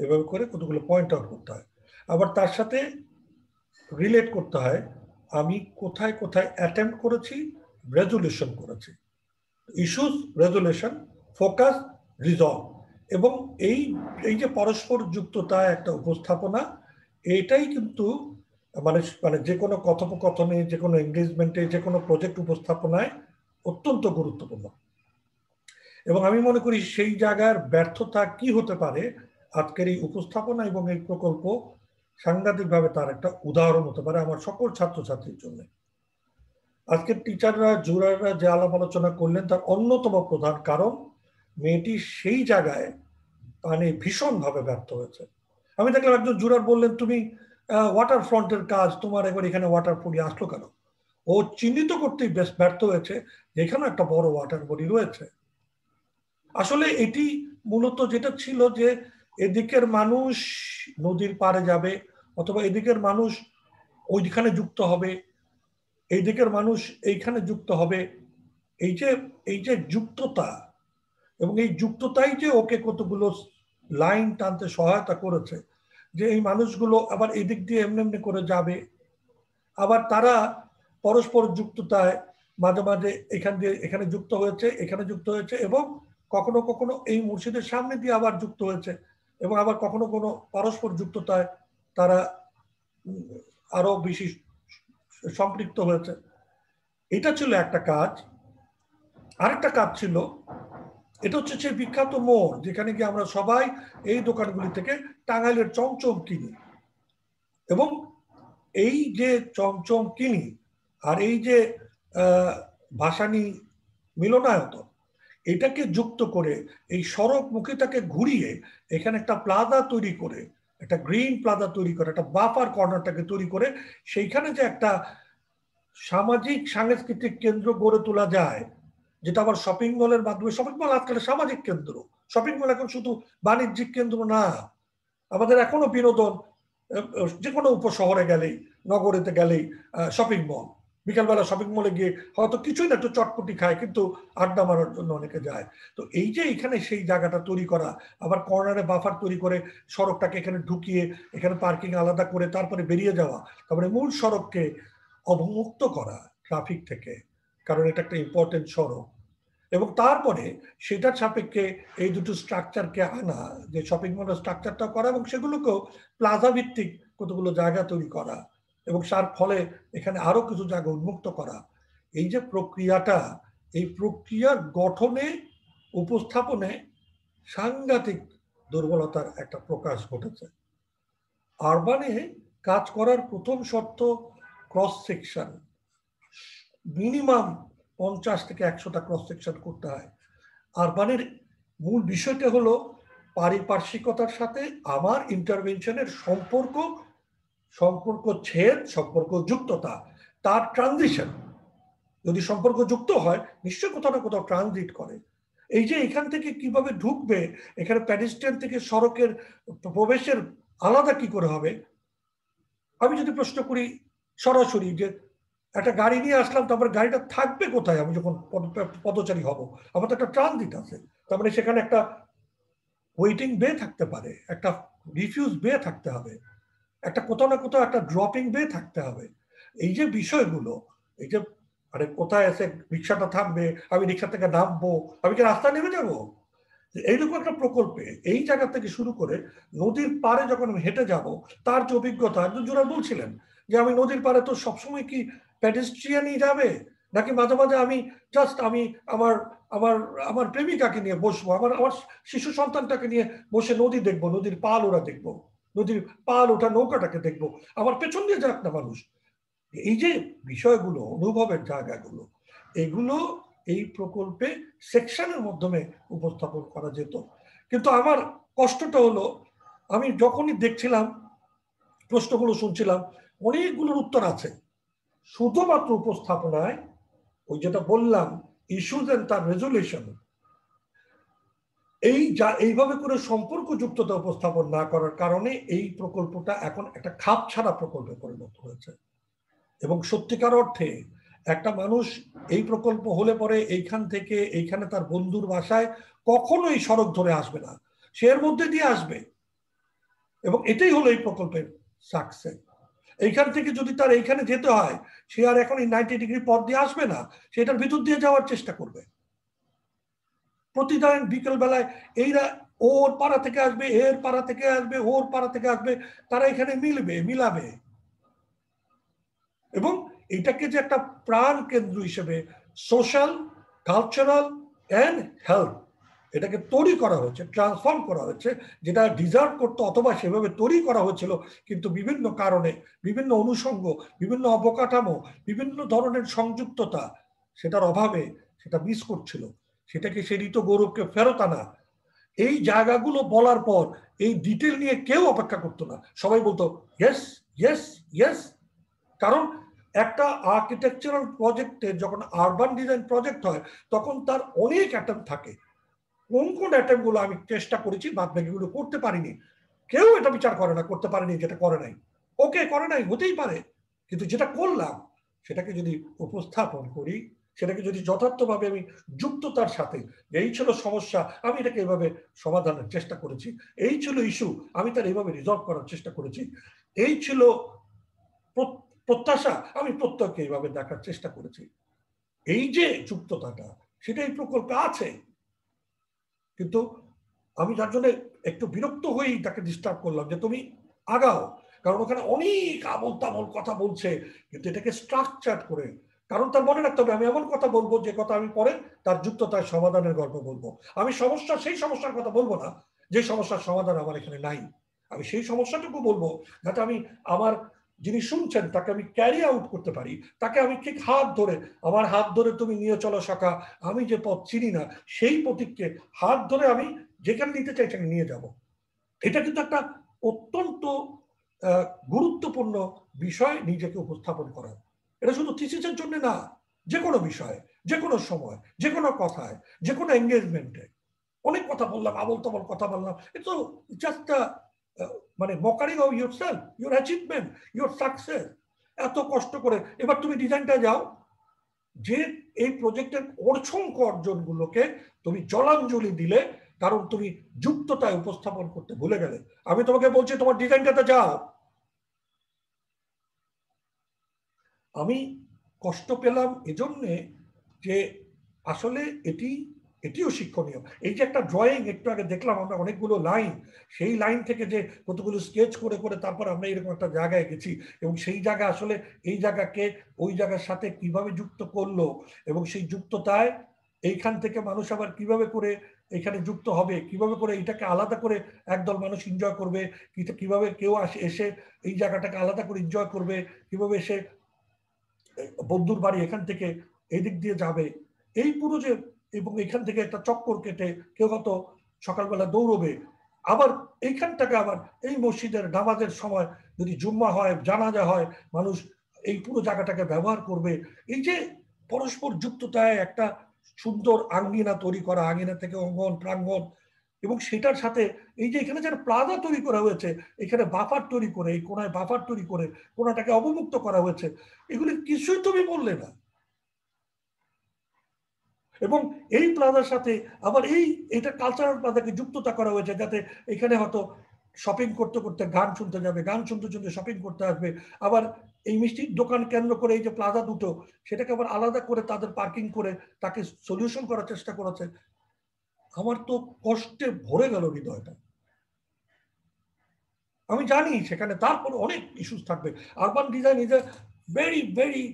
এভাবে করে কতগুলো পয়েন্ট আউট করতে হয়, আবার তার সাথে রিলেট করতে হয় আমি কোথায় কোথায় অ্যাটেম্প্ট করেছি, রেজুলেশন করেছি। ইস্যুস, রেজুলেশন, ফোকাস, রিজলভ, এবং এই যে পরস্পর যুক্ততা একটা উপস্থাপনা, এইটাই কিন্তু মানে যে কোনো কথোপকথনে, যে কোনো এঙ্গেজমেন্টে, যে কোনো প্রজেক্ট উপস্থাপনায় অত্যন্ত গুরুত্বপূর্ণ। এবং আমি মনে করি সেই জায়গার ব্যর্থতা কি হতে পারে, আজকের এই উপস্থাপনা এবং এই প্রকল্প সাংঘাতিকভাবে তার একটা উদাহরণ হতে পারে আমার সকল ছাত্রছাত্রীর জন্য। আজকের টিচাররা, জুরাররা যে আলাপ আলোচনা করলেন তার অন্যতম প্রধান কারণ মেয়েটি সেই জায়গায় মানে ভীষণভাবে ব্যর্থ হয়েছে। আমি দেখলাম একজন জুরার বললেন, তুমি ওয়াটার ফ্রন্টের কাজ, তোমার একবার এখানে ওয়াটার বডি আসলো কেন? ও চিহ্নিত করতেই বেশ ব্যর্থ হয়েছে যে এখানে একটা বড় ওয়াটার বডি রয়েছে। আসলে এটি মূলত যেটা ছিল যে এদিকের মানুষ নদীর পাড়ে যাবে, অথবা এদিকের মানুষ ওইখানে যুক্ত হবে, এই দিকের মানুষ এইখানে যুক্ত হবে। এই যে যুক্ততা, এবং এই যুক্ততাই যে ওকে কতগুলো লাইন টানতে সহায়তা করেছে, যে এই মানুষগুলো আবার এদিক দিয়ে এমনি এমনি করে যাবে, আবার তারা পরস্পর যুক্ততায় মাঝে মাঝে এখান দিয়ে এখানে যুক্ত হয়েছে, এখানে যুক্ত হয়েছে, এবং কখনো কখনো এই মসজিদের সামনে দিয়ে আবার যুক্ত হয়েছে, এবং আবার কখনো কোনো পরস্পর যুক্ততায় তারা আরো বেশি সম্পৃক্ত হয়েছে। এটা ছিল একটা কাজ। আরেকটা কাজ ছিল, এটা হচ্ছে সেই বিখ্যাত মোড় যেখানে গিয়ে আমরা সবাই এই দোকানগুলি থেকে টাঙ্গাইলের চমচম কিনি, এবং এই যে চমচম কিনি আর এই যে ভাসানী মিলনায়তন, এটাকে যুক্ত করে এই সড়ক মুখীটাকে ঘুরিয়ে এখানে একটা প্লাজা তৈরি করে একটা গ্রিন প্লাজা তৈরি করে, একটা বাফার কর্নারটাকে তৈরি করে সেইখানে যে একটা সামাজিক সাংস্কৃতিক কেন্দ্র গড়ে তোলা যায়, যেটা আবার শপিং মলের মাধ্যমে, শপিং মল আজকাল সামাজিক কেন্দ্র, শপিং মল এখন শুধু বাণিজ্যিক কেন্দ্র না, আমাদের এখনো বিনোদন, যে কোনো উপশহরে গেলেই, নগরীতে গেলেই শপিং মল, বিকালবেলা শপিং মলে গিয়ে হয়তো কিছুই না একটু চটপটি খায়, কিন্তু আড্ডা মারার জন্য অনেকে যায়। তো এই যে এখানে সেই জায়গাটা তৈরি করা, আবার কর্নারে বাফার তৈরি করে সড়কটাকে এখানে ঢুকিয়ে এখানে পার্কিং আলাদা করে তারপরে বেরিয়ে যাওয়া, তারপরে মূল সড়ককে অবমুক্ত করা ট্রাফিক থেকে, কারণ এটা একটা ইম্পর্টেন্ট সড়ক, এবং তারপরে সেটার সাপেক্ষে এই দুটো স্ট্রাকচারকে আনা, যে শপিং মলের স্ট্রাকচারটা করা এবং সেগুলোকেও প্লাজা ভিত্তিক কতগুলো জায়গা তৈরি করা, এবং তার ফলে এখানে আরো কিছু জায়গা উন্মুক্ত করা। এই যে প্রক্রিয়াটা, এই প্রক্রিয়ার গঠনে উপস্থাপনে সাংঘাতিক দুর্বলতার একটা প্রকাশ ঘটেছে। আরবানে কাজ করার প্রথম শর্ত ক্রস সেকশন, মিনিমাম 50 থেকে 100টা ক্রস সেকশন করতে হয়। আরবানের মূল বিষয়টা হলো পারিপার্শ্বিকতার সাথে আমার ইন্টারভেনশনের সম্পর্ক ছেদ, সম্পর্ক যুক্ততা, তার ট্রানজিশন। যদি সম্পর্ক যুক্ত হয় নিশ্চয় কোথাও না কোথাও ট্রানজিট করে। এই যে এখান থেকে কিভাবে ঢুকবে, এখানে প্যাডেস্ট্রিয়ান থেকে সড়কের প্রবেশের আলাদা কি করে হবে। আমি যদি প্রশ্ন করি সরাসরি যে একটা গাড়ি নিয়ে আসলাম, তারপরে গাড়িটা থাকবে কোথায় আমি যখন পদচারী হব? আমার তো একটা ট্রানজিট আছে, তার মানে সেখানে একটা ওয়েটিং বে থাকতে পারে, একটা রিফিউজ বে থাকতে হবে, একটা কোথাও না কোথাও একটা ড্রপিং বে থাকতে হবে। এই যে বিষয়গুলো, এই যে আরে কোথায় এসে রিক্সাটা থামবে, আমি রিক্সা থেকে নামবো, আমি কি রাস্তায় নেমে যাবো? এইরকম একটা প্রকল্পে এই জায়গা থেকে শুরু করে নদীর পাড়ে যখন আমি হেঁটে যাব, তার যে অভিজ্ঞতা, একজন জোড়া বলছিলেন যে আমি নদীর পাড়ে তো সবসময় কি প্যাডেস্ট্রিয়ানই যাবে, নাকি মাঝে মাঝে আমি জাস্ট আমি আমার আমার আমার প্রেমিকাকে নিয়ে বসবো, আমার আমার শিশু সন্তানটাকে নিয়ে বসে নদী দেখবো, নদীর পাল ওরা দেখবো, নদীর পাল ওঠা নৌকাটাকে দেখবো, আমার পেছন দিয়ে যাক না মানুষ। এই যে বিষয়গুলো, অনুভবের জায়গাগুলো, এগুলো এই প্রকল্পে সেকশনের মাধ্যমে উপস্থাপন করা যেত। কিন্তু আমার কষ্টটা হলো, আমি যখনই দেখছিলাম, প্রশ্নগুলো শুনছিলাম, অনেকগুলোর উত্তর আছে, শুধুমাত্র উপস্থাপনায় ওই যেটা বললাম ইস্যুজ এন্ড তার রেজুলেশন, এইভাবে করে সম্পর্ক যুক্ততা উপস্থাপন না করার কারণে এই প্রকল্পটা এখন একটা খাপ ছাড়া প্রকল্পে পরিণত হয়েছে। এবং সত্যিকার অর্থে একটা মানুষ এই প্রকল্প হলে পরে এইখান থেকে এইখানে তার বন্ধুর বাসায় কখনোই সড়ক ধরে আসবে না, সে এর মধ্যে দিয়ে আসবে, এবং এটাই হলো এই প্রকল্পের সাকসেস। এইখান থেকে যদি তার এইখানে যেতে হয়, সে আর এখন এই 90 ডিগ্রি পথ দিয়ে আসবে না, সে এটার ভিতর দিয়ে যাওয়ার চেষ্টা করবে। প্রতিদিন বিকেল বেলায় এইরা ওর পাড়া থেকে আসবে, এর পাড়া থেকে আসবে, ওর পাড়া থেকে আসবে, তারা এখানে মিলাবে, এবং এটাকে যে একটা প্রাণ কেন্দ্র হিসেবে সোশ্যাল, কালচারাল অ্যান্ড হেলথ, এটাকে তৈরি করা হয়েছে, ট্রান্সফর্ম করা হয়েছে, যেটা ডিজার্ভ করতো অথবা সেভাবে তৈরি করা হয়েছিল, কিন্তু বিভিন্ন কারণে, বিভিন্ন অনুষঙ্গ, বিভিন্ন অবকাঠামো, বিভিন্ন ধরনের সংযুক্ততা, সেটার অভাবে সেটা মিস করছিল। সেটাকে সে ঋত গৌরবকে ফেরত আনা, এই জায়গাগুলো বলার পর এই ডিটেল নিয়ে কেউ অপেক্ষা করতো না, সবাই বলতো ইয়েস ইয়েস ইয়েস। কারণ একটা আর্কিটেকচারাল প্রজেক্টে যখন আরবান ডিজাইন প্রজেক্ট হয়, তখন তার অনেক অ্যাটেম্প থাকে। কোন কোন অ্যাটেম্পগুলো আমি চেষ্টা করেছি, বাদ বাকিগুলো করতে পারিনি, কেউ এটা বিচার করে না, করতে পারেনি, যেটা করে নাই ওকে করে নাই, হতেই পারে, কিন্তু যেটা করলাম সেটাকে যদি উপস্থাপন করি, সেটাকে যদি যথার্থভাবে আমি যুক্ততার সাথে, এই ছিল সমস্যা, আমি এটাকে এইভাবে সমাধানের চেষ্টা করেছি, এই ছিল ইস্যু, আমি তার এইভাবে রিজলভ করার চেষ্টা করেছি, এই ছিল প্রত্যাশা, আমি প্রত্যেককে এইভাবে দেখার চেষ্টা করেছি। এই যে যুক্ততাটা, সেটাই প্রকল্পে আছে। কিন্তু আমি যার জন্য একটু বিরক্ত হয়েই তাকে ডিস্টার্ব করলাম যে তুমি আগাও, কারণ ওখানে অনেক আবল তাবল কথা বলছে, কিন্তু এটাকে স্ট্রাকচার করে, কারণ তার মনে রাখতে হবে আমি এমন কথা বলবো যে কথা আমি পরে তার যুক্ততার সমাধানের গল্প বলবো। আমি সেই সমস্যার কথা বলবো না যে সমস্যার সমাধান আমার এখানে নাই, আমি সেই সমস্যাটুকু বলবো যাতে আমি আমার যিনি শুনছেন তাকে আমি ক্যারি আউট করতে পারি, তাকে আমি ঠিক হাত ধরে, আমার হাত ধরে তুমি নিয়ে চলো শাখা, আমি যে পথ চিনি না সেই প্রতীককে হাত ধরে আমি যেখানে নিতে চাই সেখানে নিয়ে যাব। এটা কিন্তু একটা অত্যন্ত গুরুত্বপূর্ণ বিষয় নিজেকে উপস্থাপন করা। এটা শুধু থিসিসের জন্য না, যে কোনো বিষয়ে, যে কোনো সময়, যে কোনো কথায়, যে কোনো এঙ্গেজমেন্টে। অনেক কথা বললাম, আবল তাবল কথা বললাম, এটা জাস্ট মানে mocking of yourself, your achievement, your success. এত কষ্ট করে এবার তুমি ডিজাইনটা যাও যে এই প্রজেক্টের অসংখ্য অর্জনগুলোকে তুমি জলাঞ্জলি দিলে, কারণ তুমি যুক্ততায় উপস্থাপন করতে ভুলে গেলে। আমি তোমাকে বলছি তোমার ডিজাইনটাতে যাও। আমি কষ্ট পেলাম এজন্যে যে আসলে এটিও শিক্ষণীয়। এই যে একটা ড্রয়িং একটু আগে দেখলাম আমরা, অনেকগুলো লাইন, সেই লাইন থেকে যে কতগুলো স্কেচ করে করে তারপর আমরা এরকম একটা জায়গায় গেছি, এবং সেই জায়গা আসলে এই জায়গাকে ওই জায়গার সাথে কিভাবে যুক্ত করলো, এবং সেই যুক্ততায় এইখান থেকে মানুষ আবার কিভাবে করে এখানে যুক্ত হবে, কিভাবে করে এটাকে আলাদা করে একদল মানুষ এনজয় করবে, কিভাবে কেউ এসে এই জায়গাটাকে আলাদা করে এনজয় করবে, কিভাবে এসে বন্ধুর বাড়ি এখান থেকে এই দিক দিয়ে যাবে, এই পুরো যে, এবং এখান থেকে একটা চক্কর কেটে কেউ হয়তো সকালবেলা দৌড়বে, আবার এইখানটাকে আবার এই মসজিদের নামাজের সময় যদি জুম্মা হয়, জানাজা হয়, মানুষ এই পুরো জায়গাটাকে ব্যবহার করবে। এই যে পরস্পর যুক্ততায় একটা সুন্দর আঙ্গিনা তৈরি করা, আঙ্গিনা থেকে অঙ্গন প্রাঙ্গণ, এবং সেটার সাথে এই যে এখানে যেন প্লাজা তৈরি করা হয়েছে, এখানে বাফার তৈরি করে, এই কোনায় বাফার তৈরি করে কোনাটাকে অবমুক্ত করা হয়েছে, এগুলি কিছুই তুমি বললে না। এবং এই প্লাজার সাথে আবার এটা কালচারাল প্লাজাকে যুক্ততা করা হয়েছে, যাতে এখানে হয়তো শপিং করতে করতে গান শুনতে যাবে, গান শুনতে শুনতে শপিং করতে আসবে, আবার এই মিষ্টির দোকান কেন্দ্র করে এই যে প্লাজা দুটো, সেটাকে আবার আলাদা করে তাদের পার্কিং করে তাকে সলিউশন করার চেষ্টা করেছে। আমার তো কষ্টে ভরে গেল হৃদয়টা। আমি জানি সেখানে তারপর অনেক ইস্যুস থাকবে। Urban design is a very very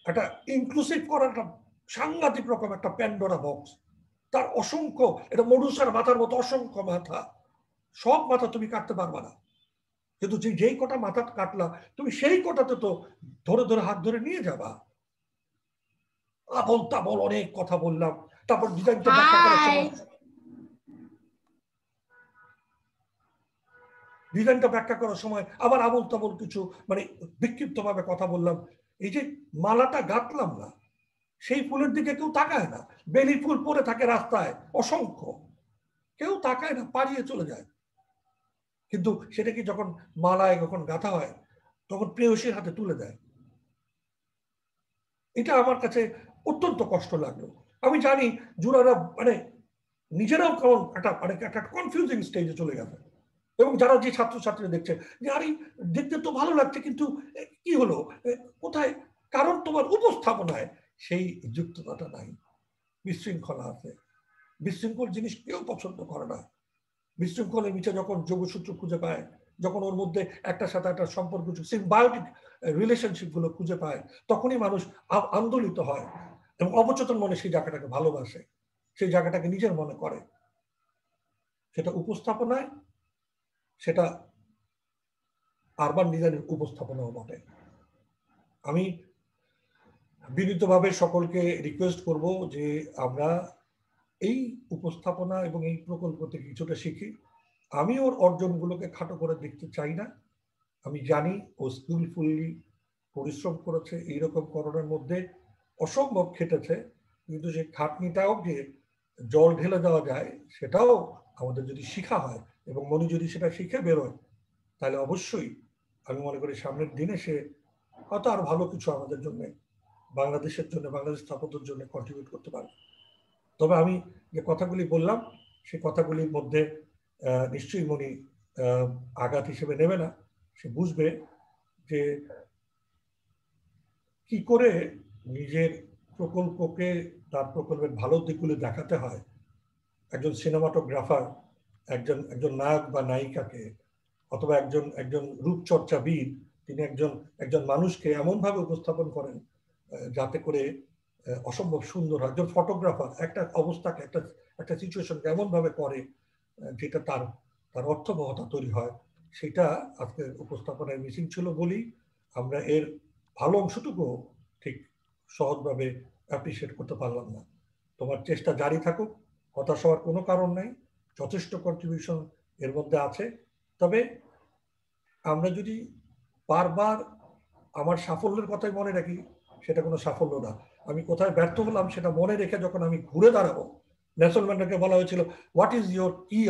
একটা ইনক্লুসিভ করার একটা সাংঘাতিক রকম একটা প্যান্ডোরা বক্স। তার অসংখ্য, এটা মডুসার মাথার মতো অসংখ্য মাথা, সব মাথা তুমি কাটতে পারবা না, কিন্তু যেই কটা মাথা কাটলা তুমি সেই কটাতে তো ধরে ধরে হাত ধরে নিয়ে যাবা। আবল তাবল অনেক কথা বললাম, তারপর ডিজাইনটা ব্যাখ্যা করার সময় আবার আবল তাবল কিছু মানে বিক্ষিপ্ত ভাবে কথা বললাম। এই যে মালাটা গাঁথলাম না, সেই ফুলের দিকে কেউ তাকায় না, বেলি ফুল পরে থাকে রাস্তায় অসংখ্য, কেউ তাকায় না, পালিয়ে চলে যায়। কিন্তু সেটা কি যখন মালায় যখন গাঁথা হয় তখন প্রেয়সীর হাতে তুলে দেয়। এটা আমার কাছে অত্যন্ত কষ্ট লাগলো। আমি জানি জুরারা মানে নিজেরাও কেমন একটা কনফিউজিং স্টেজে চলে গেছে, এবং যারা যে ছাত্রছাত্রীরা দেখছে যে আরে দেখতে তো ভালো লাগছে, কিন্তু কি হলো কোথায়, কারণ তোমার উপস্থাপনায় সেই যুক্ততাটা নাই, বিশৃঙ্খলা আছে। বিশৃঙ্খল জিনিস কেউ পছন্দ করে না। বিশৃঙ্খলের নিচে যখন যোগসূত্র খুঁজে পায়, যখন ওর মধ্যে একটা সাথে একটা সম্পর্ক, সিম্বায়োটিক রিলেশনশিপ গুলো খুঁজে পায়, তখনই মানুষ আন্দোলিত হয় এবং অবচেতন মনে সেই জায়গাটাকে ভালোবাসে, সেই জায়গাটাকে নিজের মনে করে। সেটা উপস্থাপনায়, সেটা আরবান ডিজাইনের উপস্থাপনাও বটে। আমি বিনীতভাবে সকলকে রিকোয়েস্ট করব যে আমরা এই উপস্থাপনা এবং এই প্রকল্প থেকে কিছুটা শিখি। আমি ওর অর্জনগুলোকে খাটো করে দেখতে চাই না। আমি জানি ও স্কিলফুলি পরিশ্রম করেছে, এইরকম করোনার মধ্যে অসম্ভব খেটেছে, কিন্তু সেই খাটনিটাও যে জল ঢেলে দেওয়া যায় সেটাও আমাদের যদি শিখা হয় এবং মনে যদি সেটা শিখে বেরোয়, তাহলে অবশ্যই আমি মনে করি সামনের দিনে সে হয়তো আর ভালো কিছু আমাদের জন্য, বাংলাদেশের জন্য, বাংলাদেশ স্থাপত্যের জন্য কন্ট্রিবিউট করতে পারবে। তবে আমি যে কথাগুলি বললাম সেই কথাগুলির মধ্যে নিশ্চয়ই মনি আঘাত হিসেবে নেবে না, সে বুঝবে যে কি করে নিজের প্রকল্পকে তার প্রকল্পের ভালো দিকগুলো দেখাতে হয়। একজন সিনেমাটোগ্রাফার একজন নায়ক বা নায়িকাকে, অথবা একজন রূপচর্চাবিদ, তিনি একজন মানুষকে এমনভাবে উপস্থাপন করেন যাতে করে অসম্ভব সুন্দর হয়। একজন ফটোগ্রাফার একটা অবস্থাকে, একটা সিচুয়েশনকে এমনভাবে করে যেটা তার অর্থবহতা তৈরি হয়। সেটা আজকের উপস্থাপনায় মিসিং ছিল বলেই আমরা এর ভালো অংশটুকু ঠিক সহজভাবে অ্যাপ্রিসিয়েট করতে পারলাম না। তোমার চেষ্টা জারি থাকুক, হতাশ হওয়ার কোনো কারণ নাই, যথেষ্ট কন্ট্রিবিউশন এর মধ্যে আছে। তবে আমরা যদি বারবার আমার সাফল্যের কথাই মনে রাখি, সেটা কোনো সাফল্য না। আমি কোথায় ব্যর্থ হলাম সেটা মনে রেখে যখন আমি ঘুরে দাঁড়াবো, নেলসন ম্যান্ডেলাকে বলা হয়েছিল হোয়াট ইজ ইয়োর কি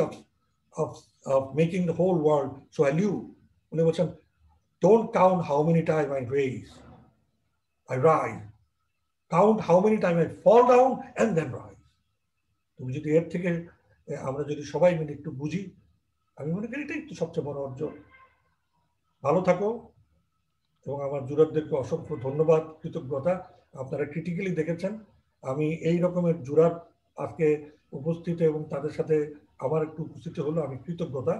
of making the whole world so value, উনি বলছেন don't count how many times I rise, count how many times I fall down and then rise. তুমি যদি এর থেকে আমরা যদি সবাই মিলে একটু বুঝি, আমি মনে করি এটাই একটু সবচেয়ে বড় অর্জন। ভালো থাকো, এবং আমার জুরারদেরকে অসংখ্য ধন্যবাদ, কৃতজ্ঞতা। আপনারা ক্রিটিক্যালি দেখেছেন, আমি এই রকমের জুরার আজকে উপস্থিত এবং তাদের সাথে আমার একটু উপস্থিতি হলো, আমি কৃতজ্ঞতা।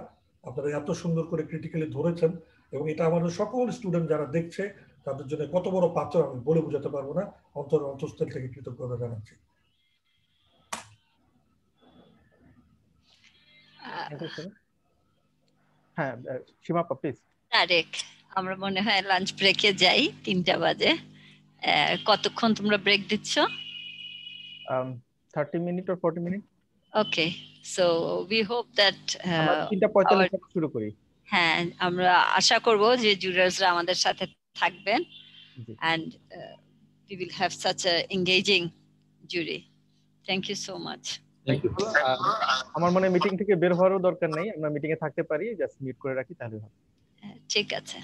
আপনারা এত সুন্দর করে ক্রিটিক্যালি ধরেছেন, এবং এটা আমাদের সকল স্টুডেন্ট যারা দেখছে তাদের জন্য কত বড় পাত্র আমি বলে বোঝাতে পারবো না। অন্তঃস্থল থেকে কৃতজ্ঞতা জানাচ্ছি। হ্যাঁ, সীমা প্লিজ। তারেক, আমরা মনে হয় লাঞ্চ ব্রেকে যাই, 3টা বাজে। কতক্ষণ তোমরা ব্রেক দিচ্ছ? 30 minute or 40 minute. Okay, so we hope that 3:45 শুরু করি। হ্যাঁ, আমরা আশা করব যে জুরার্সরা আমাদের সাথে থাকবেন, and we will have such a engaging jury. Thank you so much. Thank you. আমার মনে মিটিং থেকে বের হওয়ারও দরকার নেই, আমরা মিটিং এ থাকতে পারি, জাস্ট মিট করে রাখি তাহলে হবে। ঠিক আছে,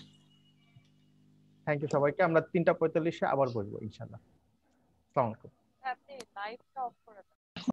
থ্যাংক ইউ সবাইকে। আমরা 3:45 আবার বসবো ইনশাআল্লাহ। আসসালামু আলাইকুম। আপনি লাইভটা অফ